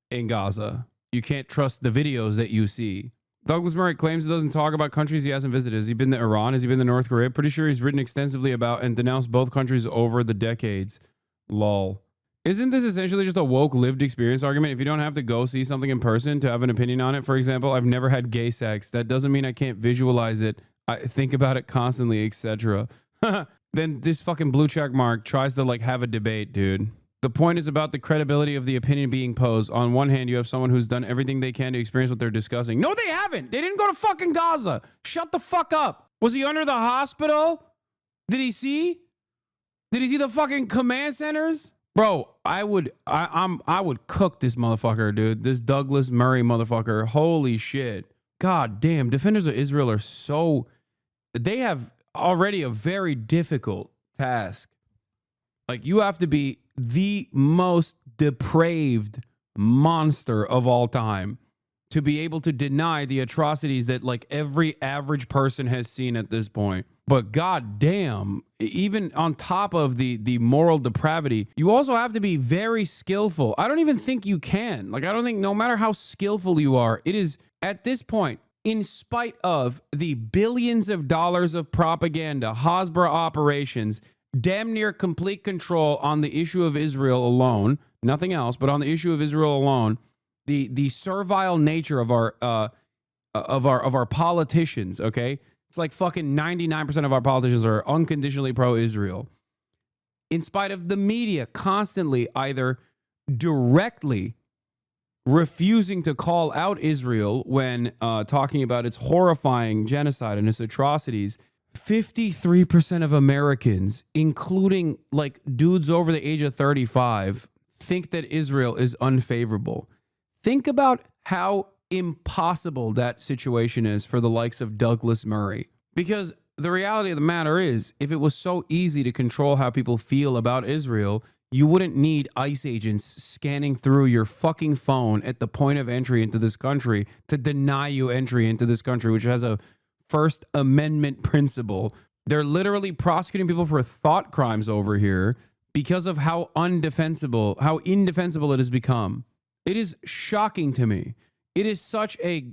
in Gaza. You can't trust the videos that you see. Douglas Murray claims he doesn't talk about countries he hasn't visited. Has he been to Iran? Has he been to North Korea? Pretty sure he's written extensively about and denounced both countries over the decades. Lol. Isn't this essentially just a woke lived experience argument? If you don't have to go see something in person to have an opinion on it, for example, I've never had gay sex. That doesn't mean I can't visualize it. I think about it constantly, etc. Then this fucking blue check mark tries to have a debate, dude. The point is about the credibility of the opinion being posed. On one hand, you have someone who's done everything they can to experience what they're discussing. No, they haven't. They didn't go to fucking Gaza. Shut the fuck up. Was he under the hospital? Did he see? Did he see the fucking command centers? Bro, I would cook this motherfucker, dude. This Douglas Murray motherfucker. Holy shit. God damn. Defenders of Israel are they have already a very difficult task. You have to be the most depraved monster of all time to be able to deny the atrocities that every average person has seen at this point. But god damn, even on top of the moral depravity, you also have to be very skillful. I don't even think you can. I don't think no matter how skillful you are, it is at this point, in spite of the billions of dollars of propaganda, Hasbara operations, damn near complete control on the issue of Israel alone, nothing else, but on the issue of Israel alone, the servile nature of our politicians, okay? It's fucking 99% of our politicians are unconditionally pro-Israel. In spite of the media constantly either directly refusing to call out Israel when talking about its horrifying genocide and its atrocities, 53% of Americans, including like dudes over the age of 35, think that Israel is unfavorable. Think about how impossible that situation is for the likes of Douglas Murray. Because the reality of the matter is, if it was so easy to control how people feel about Israel, you wouldn't need ICE agents scanning through your fucking phone at the point of entry into this country to deny you entry into this country, which has a First Amendment principle. They're literally prosecuting people for thought crimes over here because of how indefensible it has become. It is shocking to me. It is such a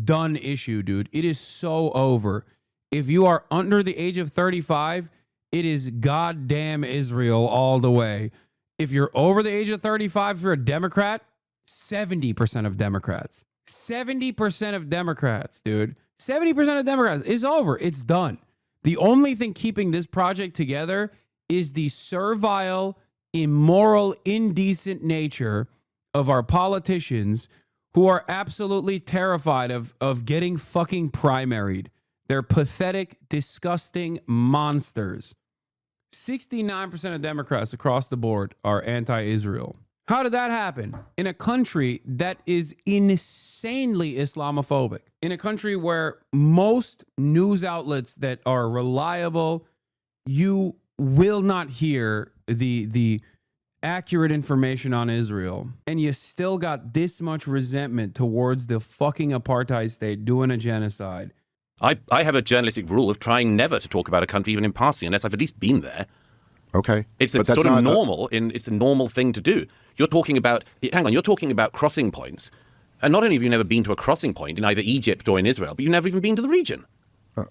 done issue, dude. It is so over. If you are under the age of 35, it is goddamn Israel all the way. If you're over the age of 35, if you're a Democrat, 70% of Democrats. 70% of Democrats, dude. 70% of Democrats. It's over. It's done. The only thing keeping this project together is the servile, immoral, indecent nature of our politicians who are absolutely terrified of getting fucking primaried. They're pathetic, disgusting monsters. 69% of Democrats across the board are anti-Israel. How did that happen? In a country that is insanely Islamophobic, in a country where most news outlets that are reliable, you will not hear the accurate information on Israel, and you still got this much resentment towards the fucking apartheid state doing a genocide. I have a journalistic rule of trying never to talk about a country even in passing unless I've at least been there. Okay. It's a sort of normal, it's a normal thing to do. You're talking about crossing points. And not only have you never been to a crossing point in either Egypt or in Israel, but you've never even been to the region.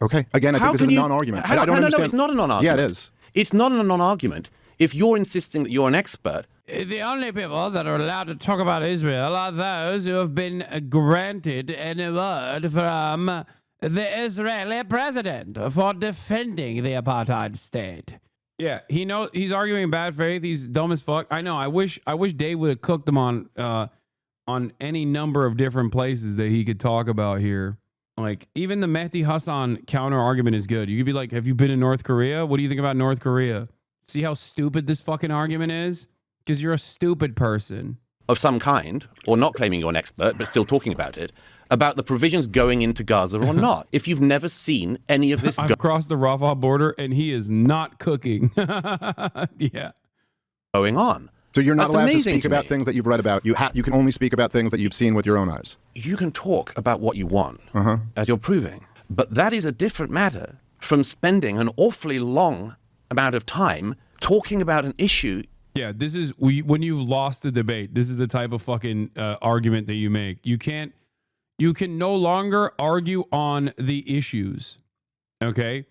Okay. Again, I think this is a non-argument. I don't understand. No, it's not a non-argument. Yeah, it is. It's not a non-argument. If you're insisting that you're an expert. The only people that are allowed to talk about Israel are those who have been granted an award from the Israeli president for defending the apartheid state. Yeah, he's arguing in bad faith. He's dumb as fuck. I know. I wish Dave would have cooked him on any number of different places that he could talk about here. Like, even the Mehdi Hasan counter argument is good. You could be like, have you been in North Korea? What do you think about North Korea? See how stupid this fucking argument is? Because you're a stupid person. Of some kind, or not claiming you're an expert, but still talking about it, about the provisions going into Gaza or not. If you've never seen any of this... I've crossed the Rafah border, and he is not cooking. Yeah. Going on. So you're not allowed to speak about things that you've read about. You can only speak about things that you've seen with your own eyes. You can talk about what you want, as you're proving. But that is a different matter from spending an awfully long amount of time talking about an issue. Yeah, this is when you've lost the debate. This is the type of fucking argument that you make. You can no longer argue on the issues. Okay?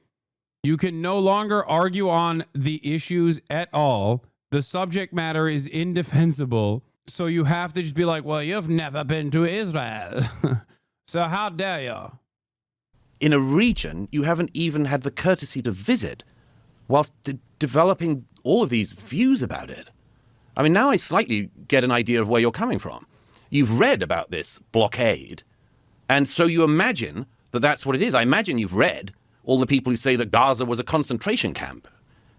You can no longer argue on the issues at all. The subject matter is indefensible. So you have to just be like, well, you've never been to Israel. So how dare you? In a region you haven't even had the courtesy to visit whilst developing all of these views about it. I mean, now I slightly get an idea of where you're coming from. You've read about this blockade, and so you imagine that that's what it is. I imagine you've read all the people who say that Gaza was a concentration camp,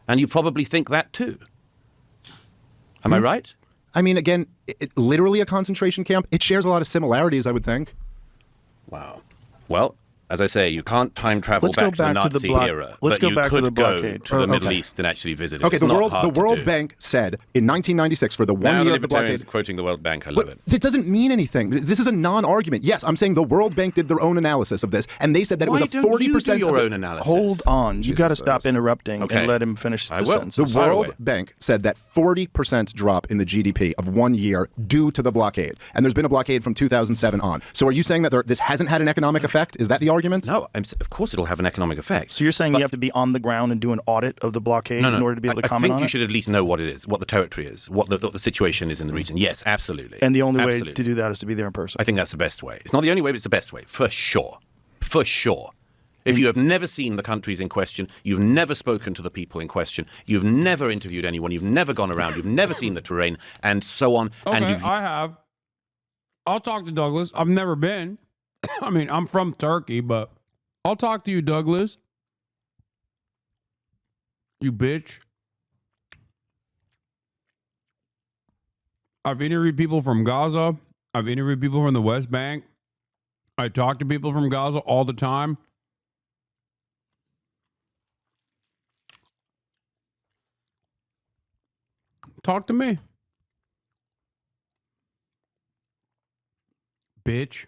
and you probably think that too. Am I right? I mean, again, literally a concentration camp. It shares a lot of similarities, I would think. Wow. Well, as I say, you can't time travel back to the Nazi era. Let's go back to the blockade. But you could go to the Middle East and actually visit it. Okay, the World Bank said in 1996 for the 1 year of the blockade. Quoting the World Bank, I love it. It doesn't mean anything. This is a non-argument. Yes, I'm saying the World Bank did their own analysis of this, and they said that it was a 40%. Why don't you do your own analysis? Hold on, you got to stop interrupting and let him finish the sentence. The World Bank said that 40% drop in the GDP of 1 year due to the blockade, and there's been a blockade from 2007 on. So are you saying that this hasn't had an economic effect? Is that the argument? No, of course it'll have an economic effect. So you're saying you have to be on the ground and do an audit of the blockade in order to be able to comment on it? I think you should at least know what it is, what the territory is, what the situation is in the region. Yes, absolutely. And the only way to do that is to be there in person. I think that's the best way. It's not the only way, but it's the best way, for sure. For sure. If you have never seen the countries in question, you've never spoken to the people in question, you've never interviewed anyone, you've never gone around, you've never seen the terrain, and so on. Okay, I have. I'll talk to Douglas. I've never been. I mean, I'm from Turkey, but I'll talk to you, Douglas. You bitch. I've interviewed people from Gaza. I've interviewed people from the West Bank. I talk to people from Gaza all the time. Talk to me. Bitch.